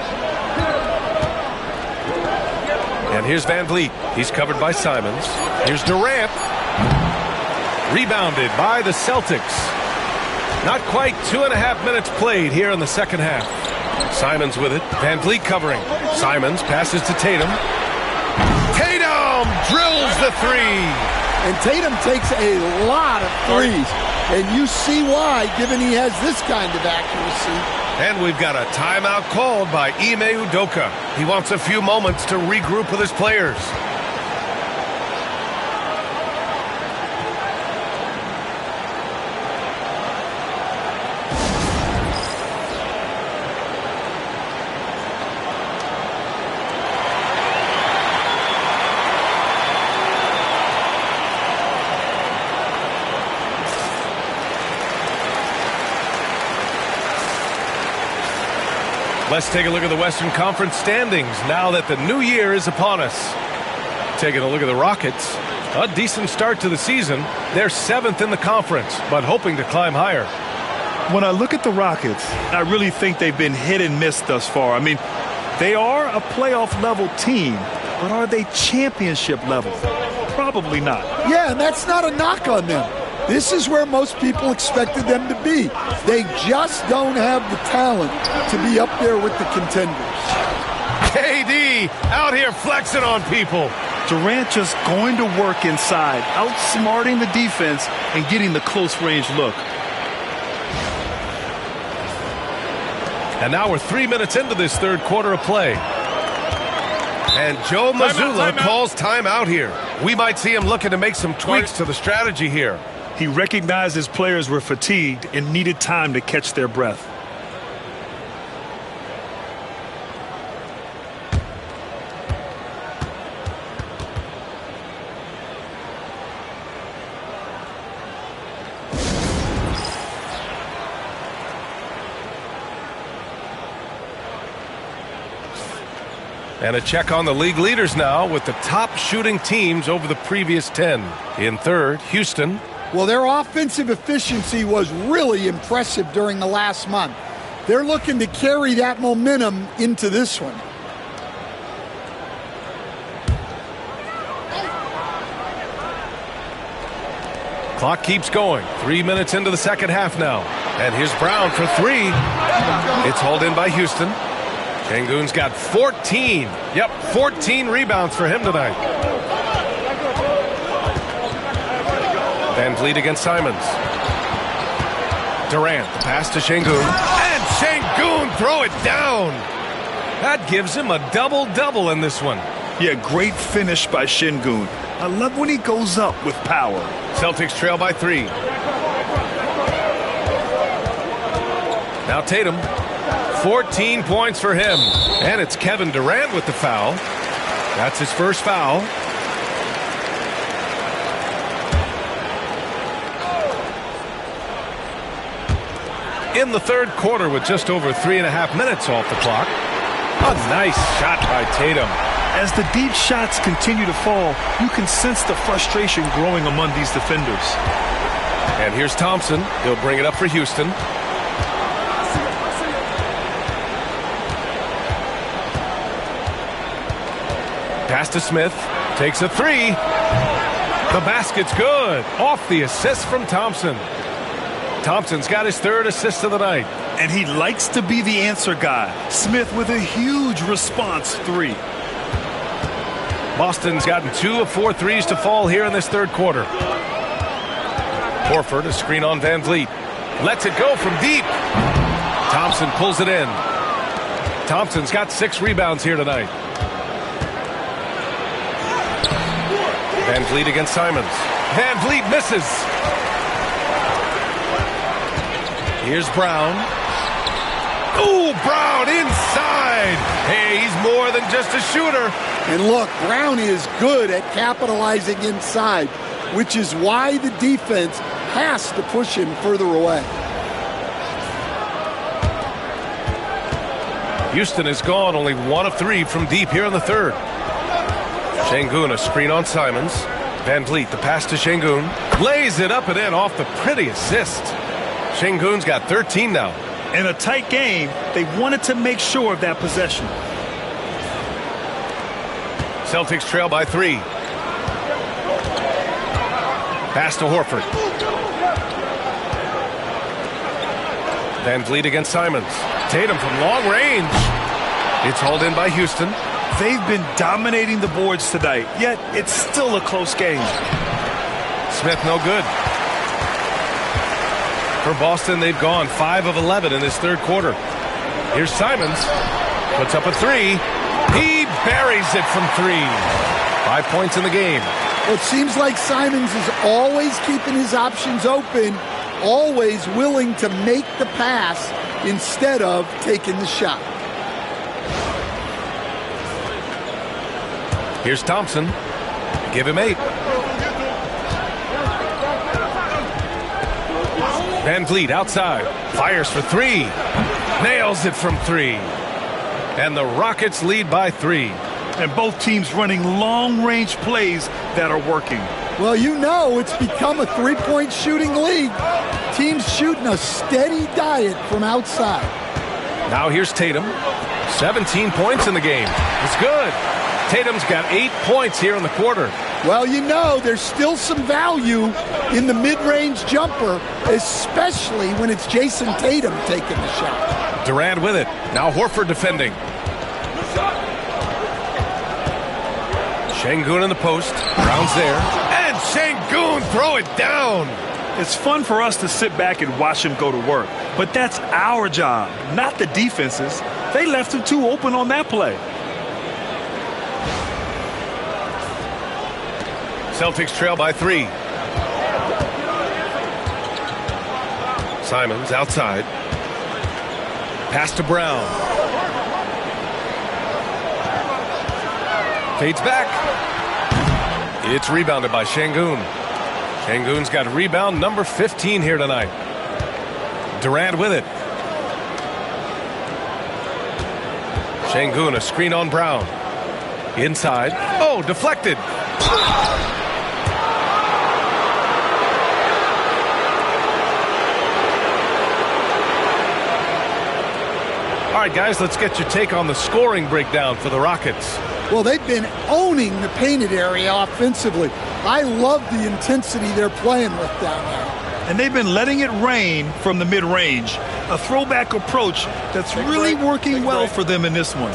And here's VanVleet. He's covered by Simons. Here's Durant. Rebounded by the Celtics. Not quite 2.5 minutes played here in the second half. Simons with it. VanVleet covering. Simons passes to Tatum. Tatum drills the 3. And Tatum takes a lot of threes. And you see why, given he has this kind of accuracy. And we've got a timeout called by Ime Udoka. He wants a few moments to regroup with his players. Let's take a look at the Western Conference standings now that the new year is upon us. Taking a look at the Rockets. A decent start to the season. They're 7th in the conference, but hoping to climb higher. When I look at the Rockets, I really think they've been hit and miss thus far. I mean, they are a playoff-level team, but are they championship level? Probably not. Yeah, and that's not a knock on them. This is where most people expected them to be. They just don't have the talent to be up there with the contenders. KD out here flexing on people. Durant just going to work inside, outsmarting the defense and getting the close-range look. And now we're 3 minutes into this third quarter of play. And Joe Mazzulla calls timeout here. We might see him looking to make some tweaks to the strategy here. He recognized his players were fatigued and needed time to catch their breath. And a check on the league leaders now with the top shooting teams over the previous 10. In third, Houston. Well, their offensive efficiency was really impressive during the last month. They're looking to carry that momentum into this one. Clock keeps going. 3 minutes into the second half now. And here's Brown for three. It's hauled in by Houston. Şengün's got 14. Yep, 14 rebounds for him tonight. Van Vliet against Simons. Durant, the pass to Şengün. And Şengün throw it down. That gives him a double-double in this one. Yeah, great finish by Şengün. I love when he goes up with power. Celtics trail by 3. Now Tatum. 14 points for him. And it's Kevin Durant with the foul. That's his first foul. In the third quarter with just over 3.5 minutes off the clock. A nice shot by Tatum. As the deep shots continue to fall, you can sense the frustration growing among these defenders. And here's Thompson. He'll bring it up for Houston. Pass to Smith. Takes a three. The basket's good. Off the assist from Thompson. Thompson's got his third assist of the night. And he likes to be the answer guy. Smith with a huge response three. Boston's gotten 2 of 4 threes to fall here in this third quarter. Horford, a screen on Van Vliet. Lets it go from deep. Thompson pulls it in. Thompson's got 6 rebounds here tonight. Van Vliet against Simons. Van Vliet misses. Here's Brown. Ooh, Brown inside. Hey, he's more than just a shooter. And look, Brown is good at capitalizing inside, which is why the defense has to push him further away. Houston has gone only 1 of 3 from deep here in the third. Şengün, a screen on Simons. Van Vliet, the pass to Şengün. Lays it up and in off the pretty assist. Şengün's got 13 now. In a tight game, they wanted to make sure of that possession. Celtics trail by 3. Pass to Horford. Van Vliet against Simons. Tatum from long range. It's hauled in by Houston. They've been dominating the boards tonight, yet it's still a close game. Smith no good. For Boston, they've gone 5 of 11 in this third quarter. Here's Simons. Puts up a 3. He buries it from 3. 5 points in the game. Well, it seems like Simons is always keeping his options open, always willing to make the pass instead of taking the shot. Here's Thompson. Give him 8. Van Vliet outside. Fires for 3. Nails it from 3. And the Rockets lead by 3. And both teams running long-range plays that are working. Well, you know it's become a three-point shooting league. Teams shooting a steady diet from outside. Now here's Tatum. 17 points in the game. It's good. Tatum's got 8 points here in the quarter. Well, you know, there's still some value in the mid-range jumper, especially when it's Jason Tatum taking the shot. Durant with it. Now Horford defending. Şengün in the post. Brown's there. And Şengün throw it down. It's fun for us to sit back and watch him go to work. But that's our job, not the defense's. They left him too open on that play. Celtics trail by 3. Simons outside. Pass to Brown. Fades back. It's rebounded by Şengün. Şengün's got rebound number 15 here tonight. Durant with it. Şengün, a screen on Brown. Inside. Oh, deflected. All right, guys, let's get your take on the scoring breakdown for the Rockets. Well, they've been owning the painted area offensively. I love the intensity they're playing with down there. And they've been letting it rain from the mid-range. A throwback approach that's really working well for them in this one.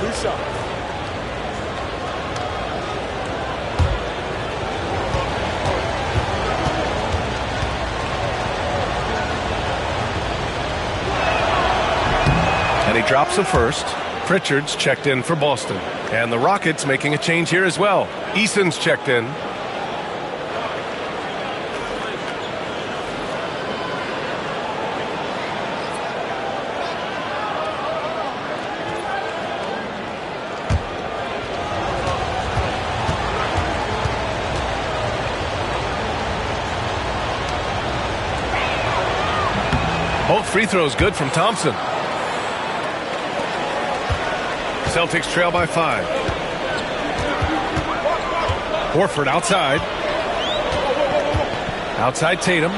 And he drops the first. Pritchard's checked in for Boston. And the Rockets making a change here as well. Eason's checked in. Both free throws good from Thompson. Celtics trail by 5. Horford outside. Outside Tatum.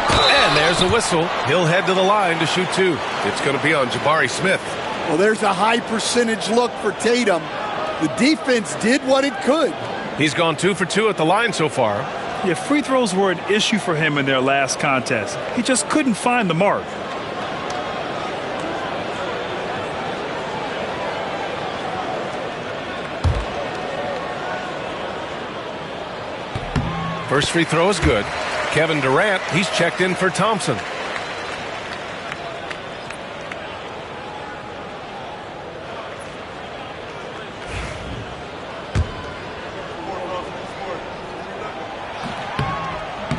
And there's a whistle. He'll head to the line to shoot 2. It's going to be on Jabari Smith. Well, there's a high percentage look for Tatum. The defense did what it could. He's gone 2 for 2 at the line so far. Yeah, free throws were an issue for him in their last contest. He just couldn't find the mark. First free throw is good. Kevin Durant, he's checked in for Thompson.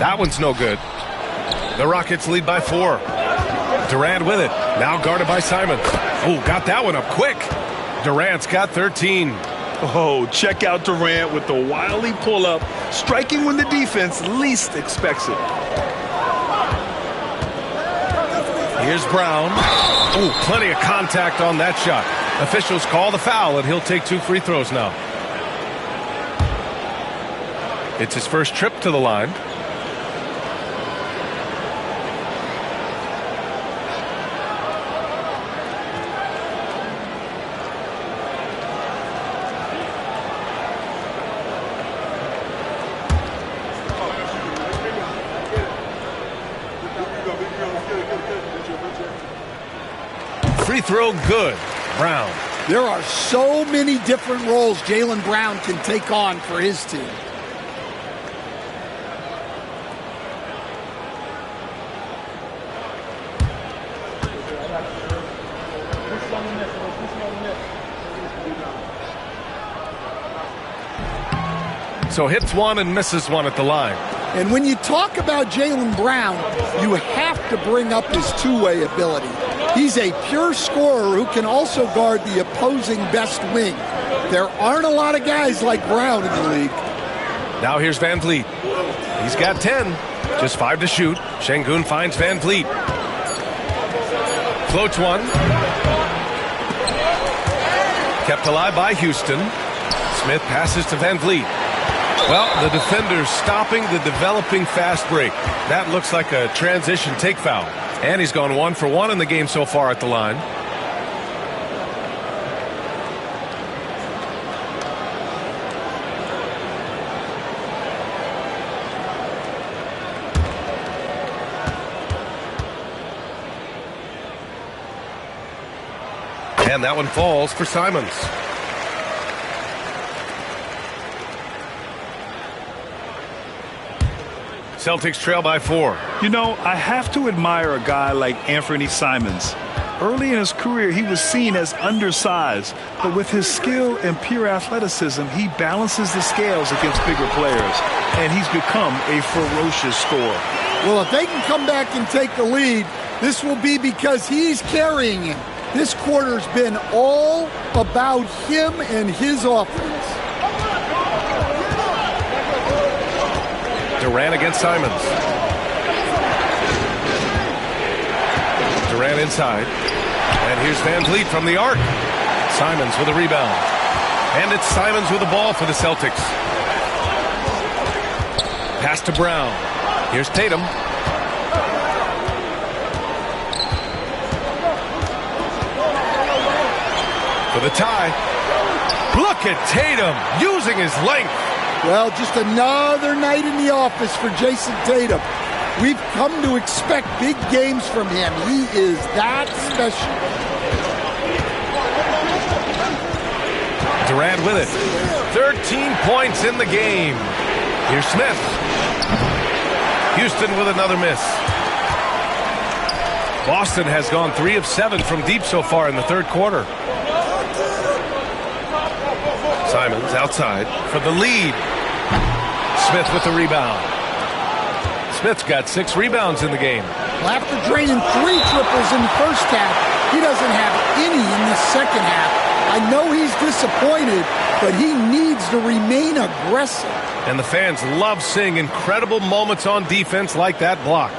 That one's no good. The Rockets lead by 4. Durant with it. Now guarded by Simons. Oh, got that one up quick. Durant's got 13. Oh, check out Durant with the wily pull-up, striking when the defense least expects it. Here's Brown. Oh, plenty of contact on that shot. Officials call the foul, and he'll take 2 free throws now. It's his first trip to the line. Free throw good. Brown. There are so many different roles Jaylen Brown can take on for his team. So hits one and misses one at the line. And when you talk about Jaylen Brown, you have to bring up his two-way ability. He's a pure scorer who can also guard the opposing best wing. There aren't a lot of guys like Brown in the league. Now here's Van Vliet. He's got 10. Just 5 to shoot. Şengün finds Van Vliet. Floats one. Kept alive by Houston. Smith passes to Van Vliet. Well, the defender's stopping the developing fast break. That looks like a transition take foul. And he's gone 1 for 1 in the game so far at the line. And that one falls for Simons. Celtics trail by 4. You know, I have to admire a guy like Anthony Simons. Early in his career, he was seen as undersized, but with his skill and pure athleticism, he balances the scales against bigger players, and he's become a ferocious scorer. Well, if they can come back and take the lead, this will be because he's carrying him. This quarter's been all about him and his offense. Durant against Simons. Durant inside. And here's Van Vliet from the arc. Simons with a rebound. And it's Simons with the ball for the Celtics. Pass to Brown. Here's Tatum. For the tie. Look at Tatum using his length. Well, just another night in the office for Jason Tatum. We've come to expect big games from him. He is that special. Durant with it. 13 points in the game. Here's Smith. Houston with another miss. Boston has gone 3 of 7 from deep so far in the third quarter. Simons outside for the lead. Smith with the rebound. Smith's got 6 rebounds in the game. Well, after draining 3 triples in the first half, he doesn't have any in the second half. I know he's disappointed, but he needs to remain aggressive. And the fans love seeing incredible moments on defense like that block.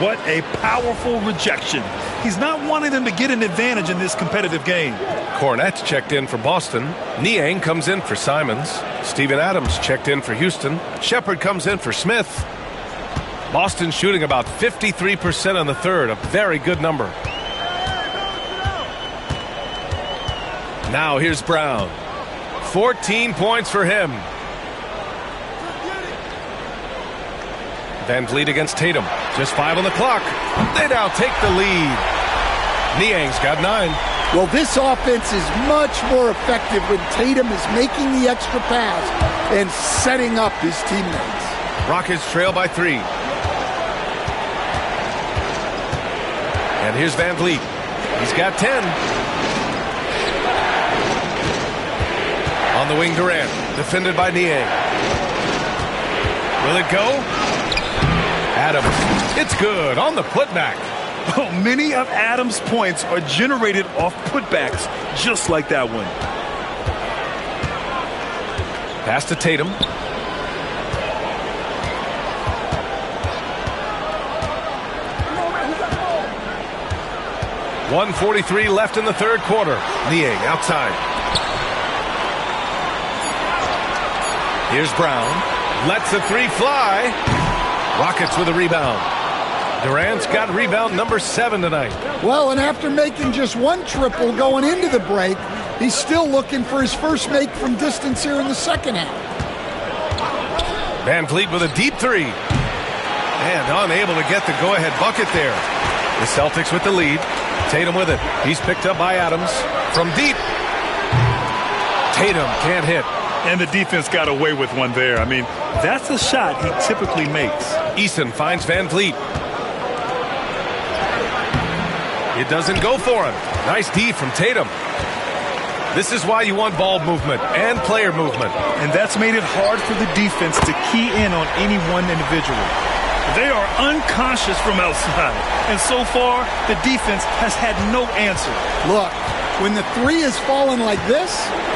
What a powerful rejection. He's not wanting them to get an advantage in this competitive game. Cornette's checked in for Boston. Niang comes in for Simons. Steven Adams checked in for Houston. Shepard comes in for Smith. Boston shooting about 53% in the third, a very good number. Now here's Brown. 14 points for him. Van Vliet against Tatum. Just 5 on the clock. They now take the lead. Niang's got 9. Well, this offense is much more effective when Tatum is making the extra pass and setting up his teammates. Rockets trail by 3. And here's Van Vliet. He's got 10. On the wing, Durant. Defended by Niang. Will it go? Adams. It's good on the putback. Oh, many of Adams' points are generated off putbacks, just like that one. Pass to Tatum. .143 left in the third quarter. Niang outside. Here's Brown. Lets the 3 fly. Rockets with a rebound. Durant's got rebound number 7 tonight. Well, and after making just 1 triple going into the break, he's still looking for his first make from distance here in the second half. Van Vliet with a deep 3. And unable to get the go-ahead bucket there. The Celtics with the lead. Tatum with it. He's picked up by Adams. From deep. Tatum can't hit. And the defense got away with one there. I mean, that's a shot he typically makes. Eason finds Van Vliet. It doesn't go for him. Nice D from Tatum. This is why you want ball movement and player movement. And that's made it hard for the defense to key in on any one individual. They are unconscious from outside. And so far, the defense has had no answer. Look, when the 3 is falling like this,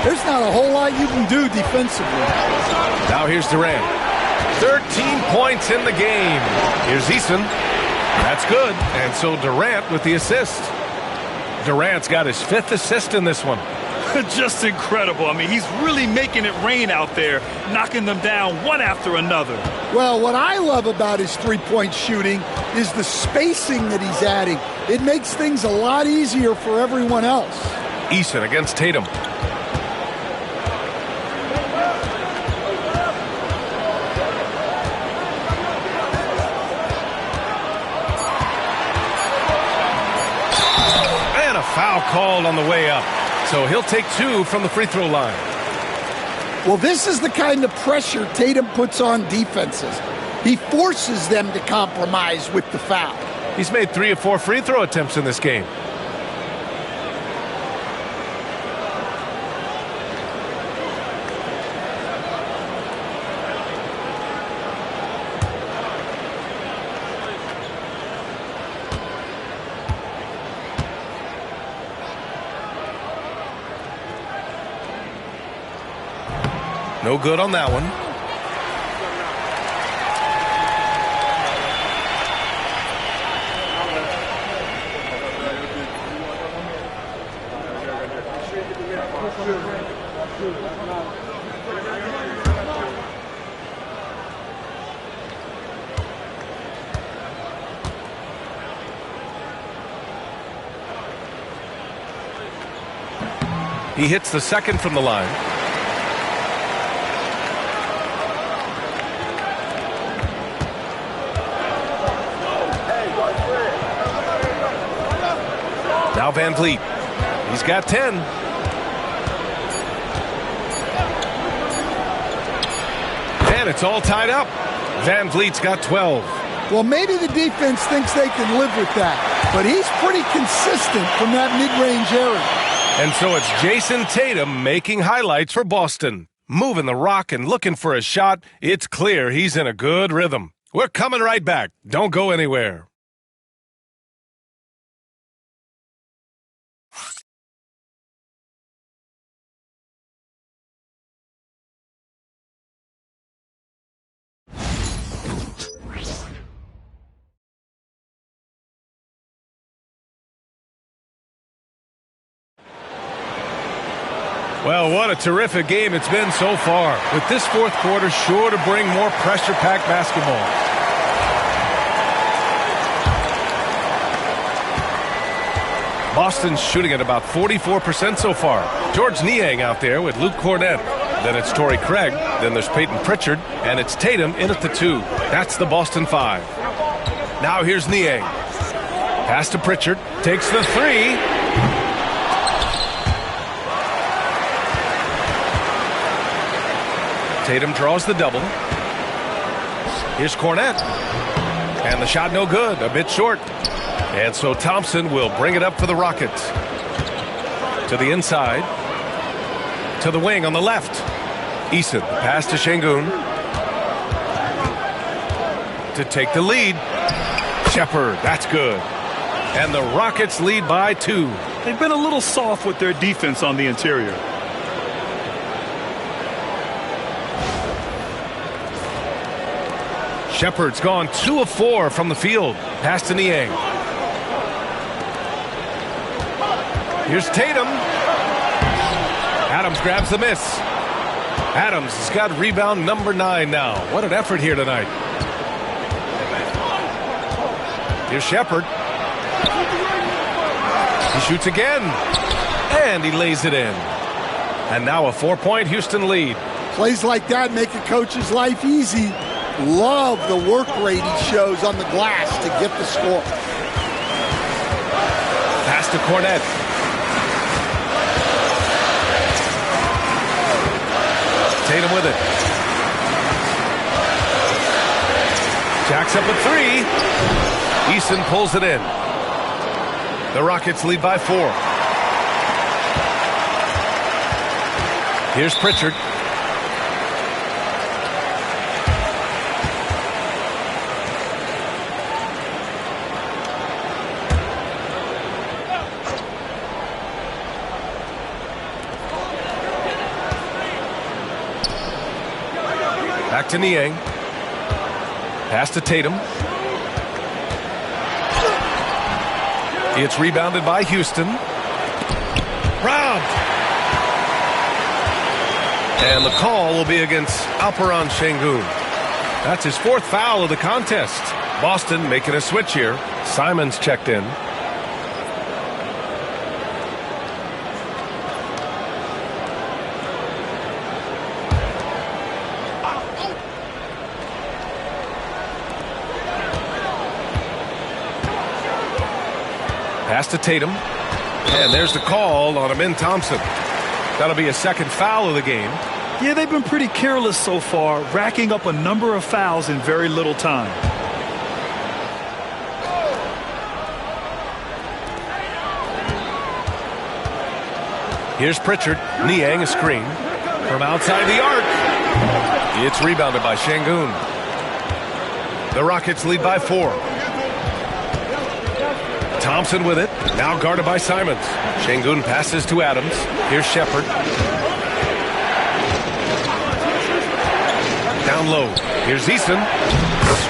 there's not a whole lot you can do defensively. Now here's Durant. 13 points in the game. Here's Eason. That's good. And so Durant with the assist. Durant's got his 5th assist in this one. Just incredible. I mean, he's really making it rain out there, knocking them down one after another. Well, what I love about his three-point shooting is the spacing that he's adding. It makes things a lot easier for everyone else. Eason against Tatum. And a foul called on the way up. So he'll take 2 from the free throw line. Well, this is the kind of pressure Tatum puts on defenses. He forces them to compromise with the foul. He's made 3 or 4 free throw attempts in this game. No good on that one. He hits the second from the line. Now Van Vliet. He's got 10. And it's all tied up. Van Vliet's got 12. Well, maybe the defense thinks they can live with that, but he's pretty consistent from that mid-range area. And so it's Jason Tatum making highlights for Boston. Moving the rock and looking for a shot. It's clear he's in a good rhythm. We're coming right back. Don't go anywhere. Well, what a terrific game it's been so far, with this fourth quarter sure to bring more pressure-packed basketball. Boston's shooting at about 44% so far. George Niang out there with Luke Cornett. Then it's Torrey Craig. Then there's Peyton Pritchard. And it's Tatum in at the 2. That's the Boston 5. Now here's Niang. Pass to Pritchard. Takes the 3. Tatum draws the double. Here's Cornett. And the shot no good, a bit short. And so Thompson will bring it up for the Rockets. To the inside. To the wing on the left. Eason, pass to Şengün. To take the lead. Shepard, that's good. And the Rockets lead by 2. They've been a little soft with their defense on the interior. Shepard's gone 2 of 4 from the field. Pass to Niang. Here's Tatum. Adams grabs the miss. Adams has got rebound number 9 now. What an effort here tonight. Here's Shepard. He shoots again. And he lays it in. And now a 4-point Houston lead. Plays like that make a coach's life easy. Love the work rate he shows on the glass to get the score. Pass to Cornett. Tatum with it. Jacks up a 3. Eason pulls it in. The Rockets lead by 4. Here's Pritchard. Back to Niang. Pass to Tatum. It's rebounded by Houston. Robbed. And the call will be against Alperen Şengün. That's his 4th foul of the contest. Boston making a switch here. Simons checked in. Pass to Tatum. And there's the call on Amin Thompson. That'll be a 2nd foul of the game. Yeah, they've been pretty careless so far, racking up a number of fouls in very little time. Here's Pritchard. Niang a screen. From outside the arc. It's rebounded by Şengün. The Rockets lead by 4. Thompson with it. Now guarded by Simons. Şengün passes to Adams. Here's Shepherd. Down low. Here's Eason.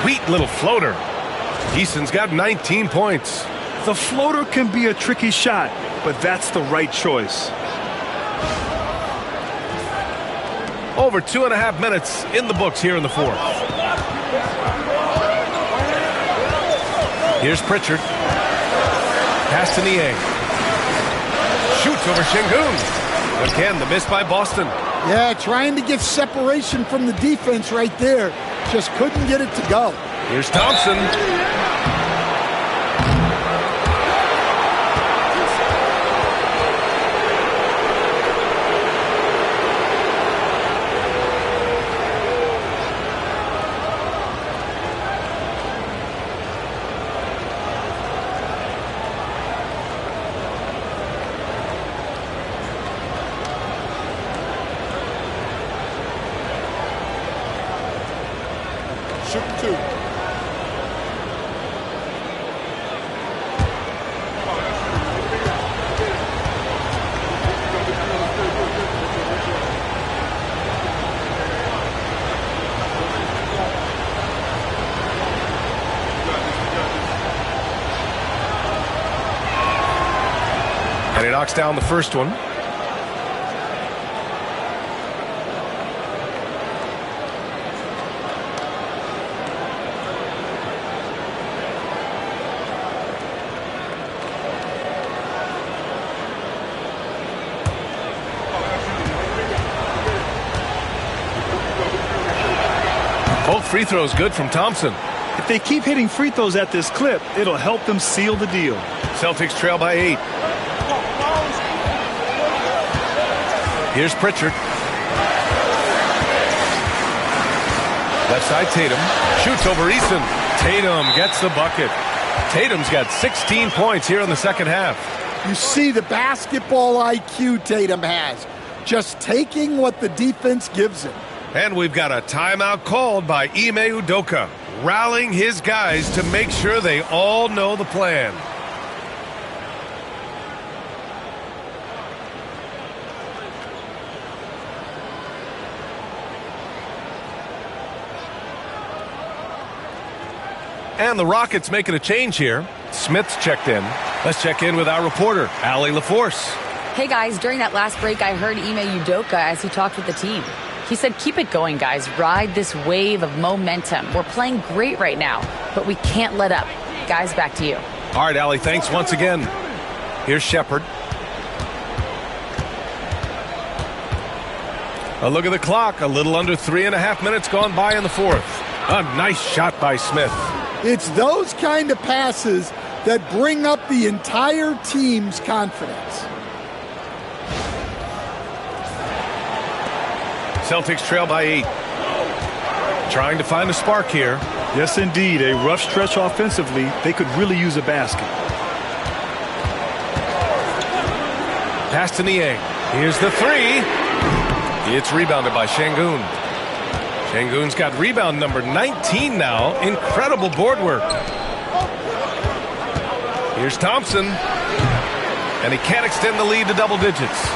Sweet little floater. Eason's got 19 points. The floater can be a tricky shot, but that's the right choice. Over 2.5 minutes in the books here in the fourth. Here's Pritchard. Pass to Niang. Shoots over Şengün. Again, the miss by Boston. Yeah, trying to get separation from the defense right there. Just couldn't get it to go. Here's Thompson. And he knocks down the first one. Both free throws good from Thompson. If they keep hitting free throws at this clip, it'll help them seal the deal. Celtics trail by 8. Here's Pritchard. Left side Tatum. Shoots over Eason. Tatum gets the bucket. Tatum's got 16 points here in the second half. You see the basketball IQ Tatum has. Just taking what the defense gives him. And we've got a timeout called by Ime Udoka, rallying his guys to make sure they all know the plan. And the Rockets making a change here. Smith's checked in. Let's check in with our reporter, Allie LaForce. Hey guys, during that last break, I heard Ime Udoka as he talked with the team. He said, keep it going, guys. Ride this wave of momentum. We're playing great right now, but we can't let up. Guys, back to you. All right, Allie, thanks once again. Here's Shepherd. A look at the clock. A little under 3.5 minutes gone by in the fourth. A nice shot by Smith. It's those kind of passes that bring up the entire team's confidence. Celtics trail by 8. Trying to find a spark here. Yes, indeed. A rough stretch offensively. They could really use a basket. Pass to Niang. Here's the three. It's rebounded by Şengün. Şengün's got rebound number 19 now. Incredible board work. Here's Thompson. And he can't extend the lead to double digits.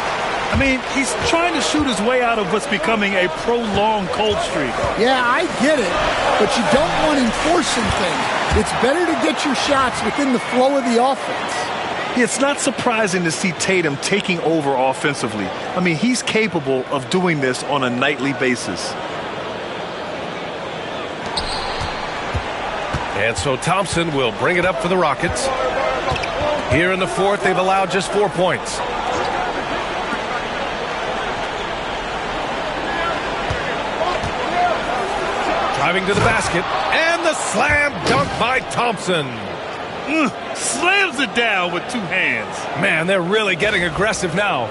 I mean, he's trying to shoot his way out of what's becoming a prolonged cold streak. Yeah, I get it, but you don't want enforcing things. It's better to get your shots within the flow of the offense. It's not surprising to see Tatum taking over offensively. I mean, he's capable of doing this on a nightly basis. And so Thompson will bring it up for the Rockets. Here in the fourth, they've allowed just 4 points. Driving to the basket, and the slam dunk by Thompson. Slams it down with 2 hands. Man, they're really getting aggressive now.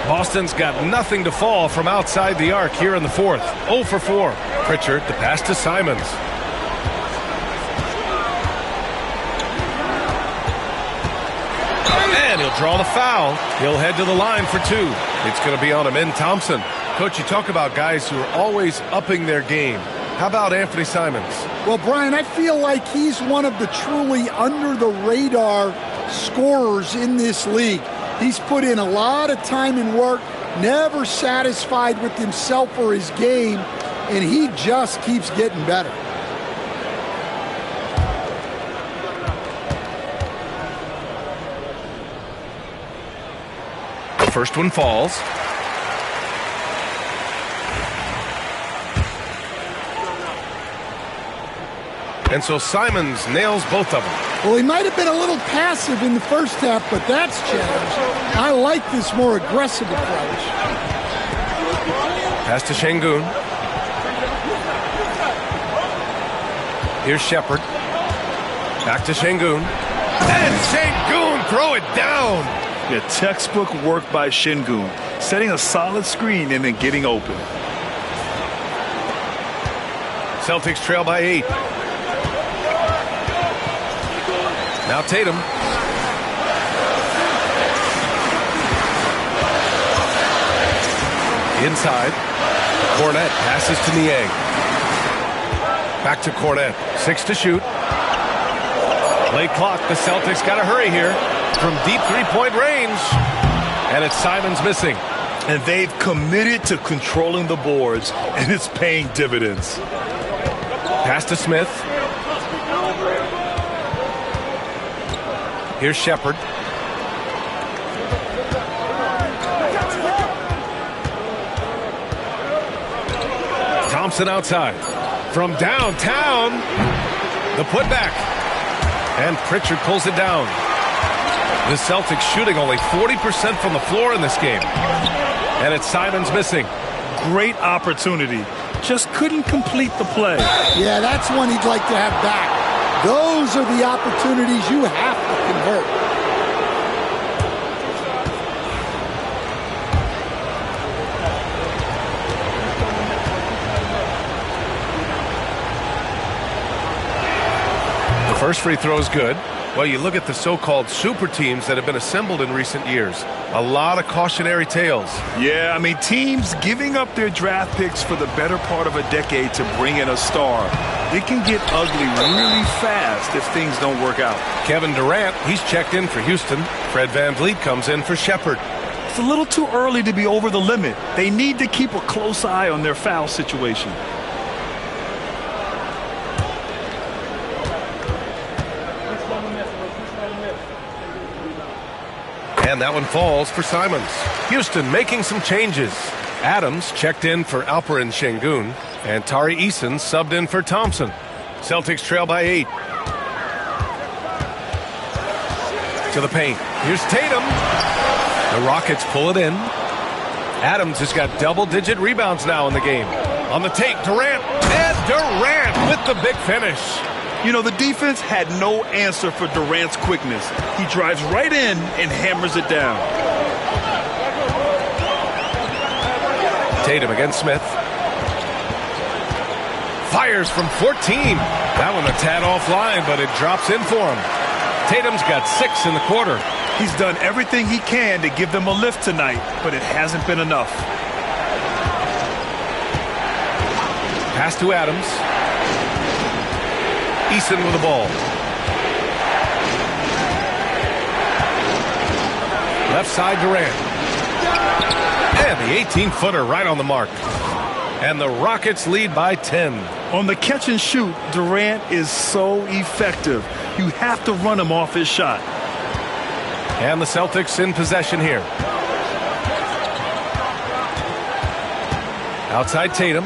Boston's got nothing to fall from outside the arc here in the fourth. 0 for 4. Pritchard, the pass to Simons. And he'll draw the foul. He'll head to the line for 2. It's going to be on Amin Thompson. Coach, you talk about guys who are always upping their game. How about Anthony Simons? Well, Brian, I feel like he's one of the truly under-the-radar scorers in this league. He's put in a lot of time and work, never satisfied with himself or his game, and he just keeps getting better. The first one falls. And so Simons nails both of them. Well, he might have been a little passive in the first half, but that's changed. I like this more aggressive approach. Pass to Şengün. Here's Shepard. Back to Şengün. And Şengün throw it down. Yeah, textbook work by Şengün, setting a solid screen and then getting open. Celtics trail by 8. Now Tatum. Inside. Cornet passes to Niang. Back to Cornet. 6 to shoot. Late clock. The Celtics got to hurry here from deep three-point range. And it's Simons missing. And they've committed to controlling the boards, and it's paying dividends. Pass to Smith. Here's Shepard. Thompson outside. From downtown, the putback. And Pritchard pulls it down. The Celtics shooting only 40% from the floor in this game. And it's Simons missing. Great opportunity. Just couldn't complete the play. Yeah, that's one he'd like to have back. Those are the opportunities you have to convert. The first free throw is good. Well, you look at the so-called super teams that have been assembled in recent years. A lot of cautionary tales. Yeah, I mean, teams giving up their draft picks for the better part of a decade to bring in a star. It can get ugly really fast if things don't work out. Kevin Durant, he's checked in for Houston. Fred VanVleet comes in for Shepard. It's a little too early to be over the limit. They need to keep a close eye on their foul situation. And that one falls for Simons. Houston making some changes. Adams checked in for Alperen Şengün, and Tari Eason subbed in for Thompson. Celtics trail by 8. To the paint. Here's Tatum. The Rockets pull it in. Adams has got double-digit rebounds now in the game. On the take, Durant. And Durant with the big finish. You know, the defense had no answer for Durant's quickness. He drives right in and hammers it down. Tatum against Smith. Fires from 14. That one a tad offline, but it drops in for him. Tatum's got 6 in the quarter. He's done everything he can to give them a lift tonight, but it hasn't been enough. Pass to Adams. Eason with the ball. Left side Durant. And the 18-footer right on the mark. And the Rockets lead by 10. On the catch and shoot, Durant is so effective. You have to run him off his shot. And the Celtics in possession here. Outside Tatum.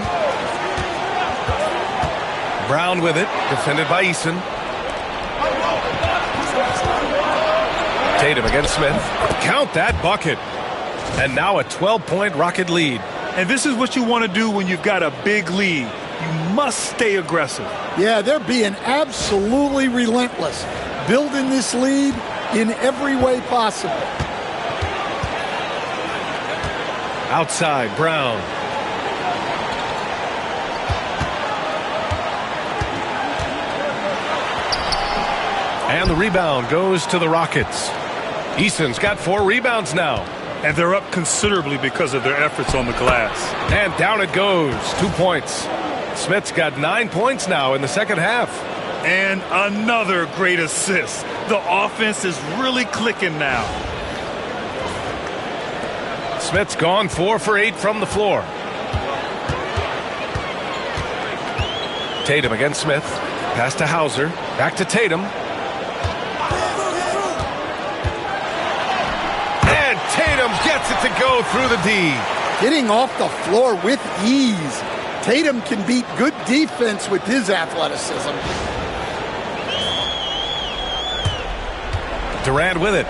Brown with it, defended by Eason. Tatum against Smith. Count that bucket. And now a 12-point Rocket lead. And this is what you want to do when you've got a big lead. You must stay aggressive. Yeah, they're being absolutely relentless, building this lead in every way possible. Outside, Brown. And the rebound goes to the Rockets. Easton's got 4 rebounds now. And they're up considerably because of their efforts on the glass. And down it goes. 2 points. Smith's got 9 points now in the second half. And another great assist. The offense is really clicking now. Smith's gone 4 for 8 from the floor. Tatum against Smith. Pass to Hauser. Back to Tatum. And Tatum gets it to go through the D. Getting off the floor with ease. Tatum can beat good defense with his athleticism. Durant with it.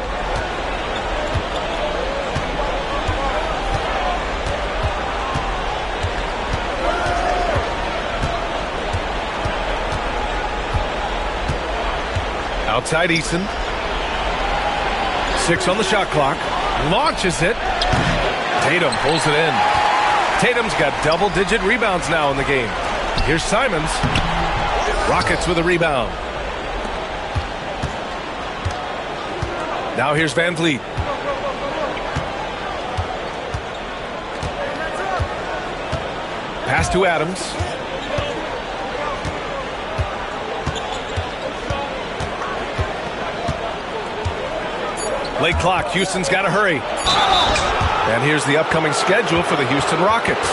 Outside Easton. 6 on the shot clock. Launches it. Tatum pulls it in. Tatum's got double-digit rebounds now in the game. Here's Simons. Rockets with a rebound. Now here's Van Vliet. Pass to Adams. Late clock. Houston's got to hurry. And here's the upcoming schedule for the Houston Rockets.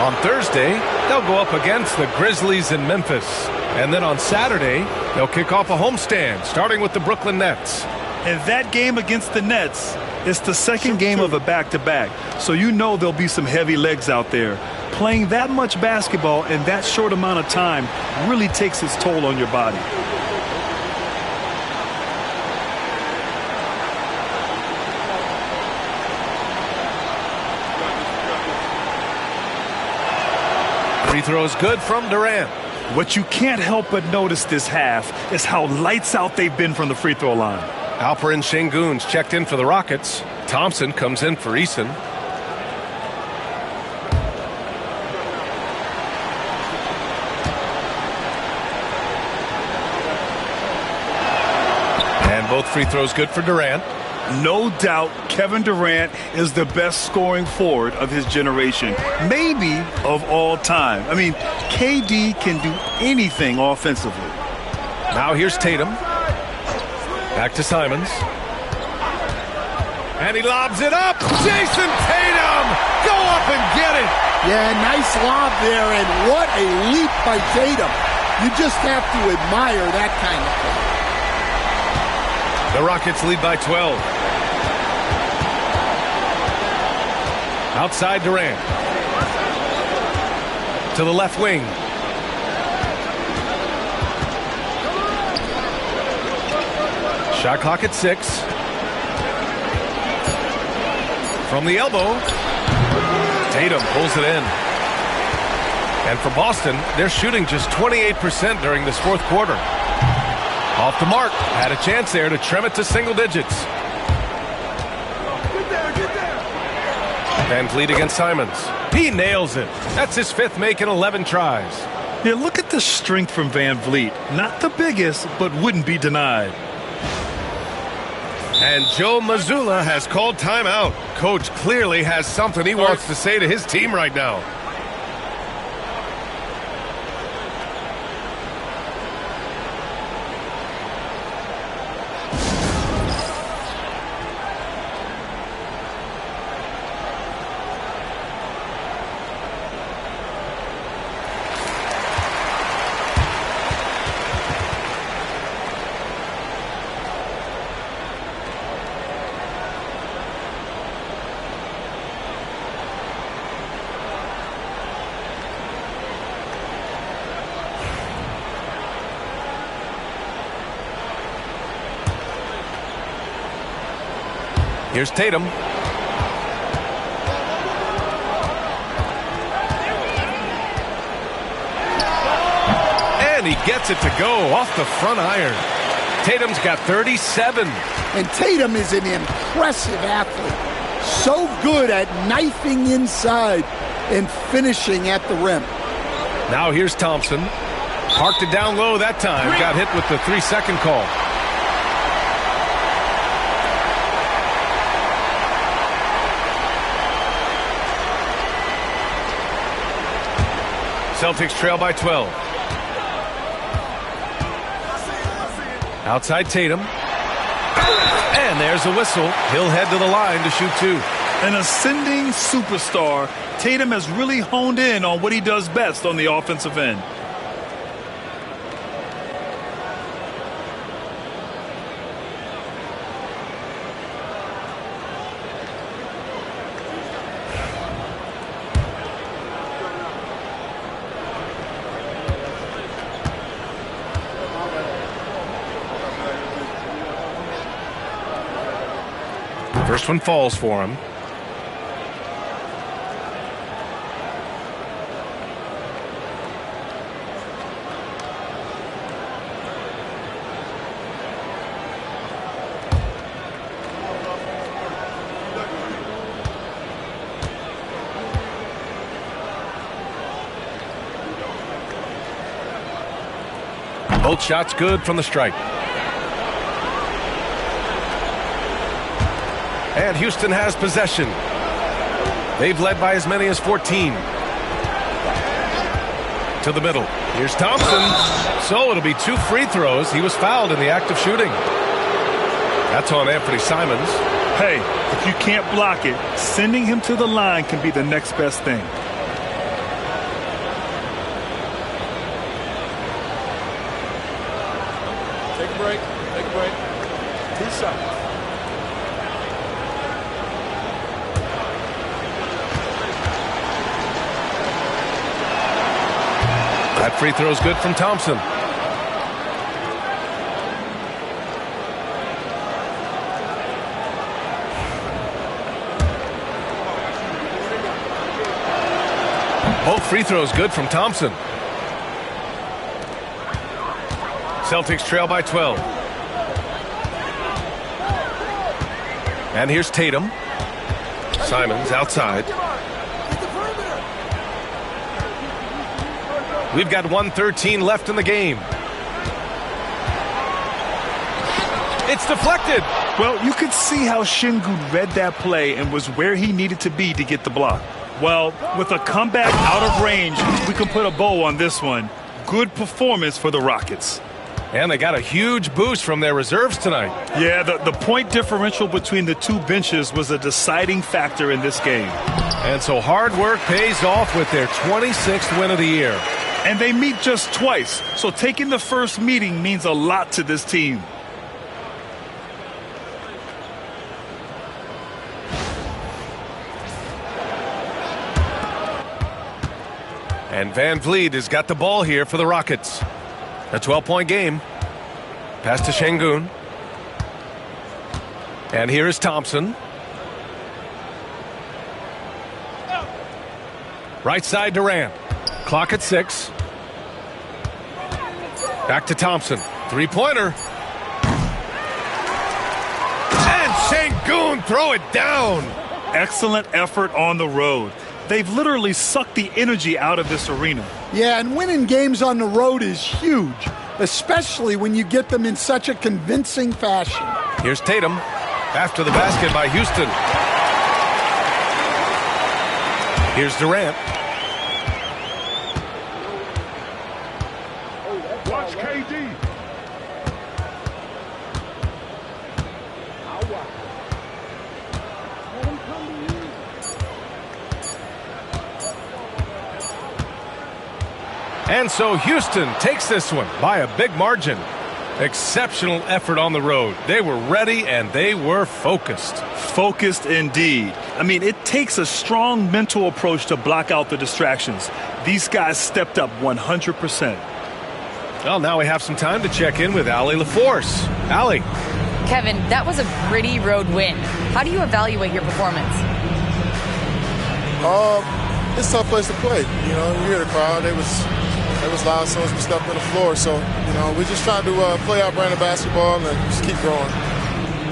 On Thursday, they'll go up against the Grizzlies in Memphis. And then on Saturday, they'll kick off a homestand, starting with the Brooklyn Nets. And that game against the Nets is the second game of a back-to-back. So you know there'll be some heavy legs out there. Playing that much basketball in that short amount of time really takes its toll on your body. Free throws good from Durant. What you can't help but notice this half is how lights out they've been from the free throw line. Alperen Sengun's checked in for the Rockets. Thompson comes in for Eason. And both free throws good for Durant. No doubt Kevin Durant is the best scoring forward of his generation, maybe of all time. I mean, KD can do anything offensively. Now here's Tatum. Back to Simons. And he lobs it up. Jason Tatum! Go up and get it! Yeah, nice lob there, and what a leap by Tatum. You just have to admire that kind of thing. The Rockets lead by 12. Outside Durant. To the left wing. Shot clock at 6. From the elbow. Tatum pulls it in. And for Boston, they're shooting just 28% during this fourth quarter. Off the mark. Had a chance there to trim it to single digits. Van Vliet against Simons. He nails it. That's his 5th make in 11 tries. Yeah, look at the strength from Van Vliet. Not the biggest, but wouldn't be denied. And Joe Mazzulla has called timeout. Coach clearly has something he wants to say to his team right now. Here's Tatum. And he gets it to go off the front iron. Tatum's got 37. And Tatum is an impressive athlete. So good at knifing inside and finishing at the rim. Now here's Thompson. Parked it down low that time. Got hit with the 3-second call. Celtics trail by 12. Outside Tatum. And there's a whistle. He'll head to the line to shoot 2. An ascending superstar, Tatum has really honed in on what he does best on the offensive end. First one falls for him. Both shots good from the stripe. And Houston has possession. They've led by as many as 14. To the middle. Here's Thompson. So it'll be 2 free throws. He was fouled in the act of shooting. That's on Anthony Simons. Hey, if you can't block it, sending him to the line can be the next best thing. Take a break. Take a break. 2 seconds. That free throw is good from Thompson. Both free throws good from Thompson. Celtics trail by 12. And here's Tatum. Simons outside. We've got 1:13 left in the game. It's deflected. Well, you could see how Şengün read that play and was where he needed to be to get the block. Well, with a comeback out of range, we can put a bow on this one. Good performance for the Rockets. And they got a huge boost from their reserves tonight. Yeah, the point differential between the two benches was a deciding factor in this game. And so hard work pays off with their 26th win of the year. And they meet just twice, so taking the first meeting means a lot to this team. And Van Vliet has got the ball here for the Rockets. A 12-point game. Pass to Şengün. And here is Thompson. Right side Durant. Clock at 6. Back to Thompson. Three-pointer. And Şengün throw it down. Excellent effort on the road. They've literally sucked the energy out of this arena. Yeah, and winning games on the road is huge, especially when you get them in such a convincing fashion. Here's Tatum. After the basket by Houston. Here's Durant. Watch KD. And so Houston takes this one by a big margin. Exceptional effort on the road. They were ready and they were focused. Focused indeed. I mean, it takes a strong mental approach to block out the distractions. These guys stepped up 100%. Well, now we have some time to check in with Allie LaForce. Allie. Kevin, that was a gritty road win. How do you evaluate your performance? It's a tough place to play. You know, you hear the crowd. They was loud as soon as we stepped on the floor. So, you know, we're just trying to play our brand of basketball and just keep growing.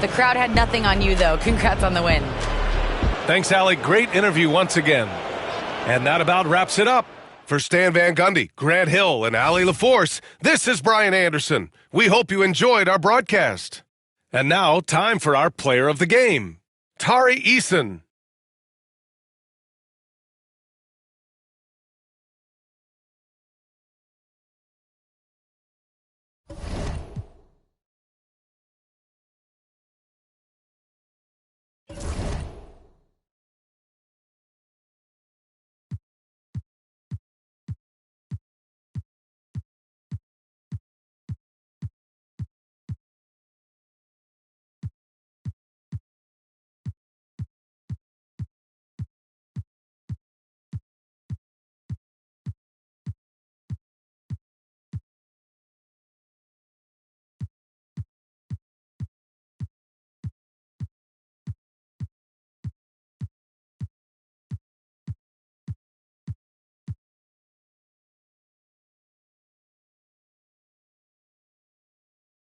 The crowd had nothing on you, though. Congrats on the win. Thanks, Allie. Great interview once again. And that about wraps it up. For Stan Van Gundy, Grant Hill, and Allie LaForce, this is Brian Anderson. We hope you enjoyed our broadcast. And now, time for our player of the game, Tari Eason.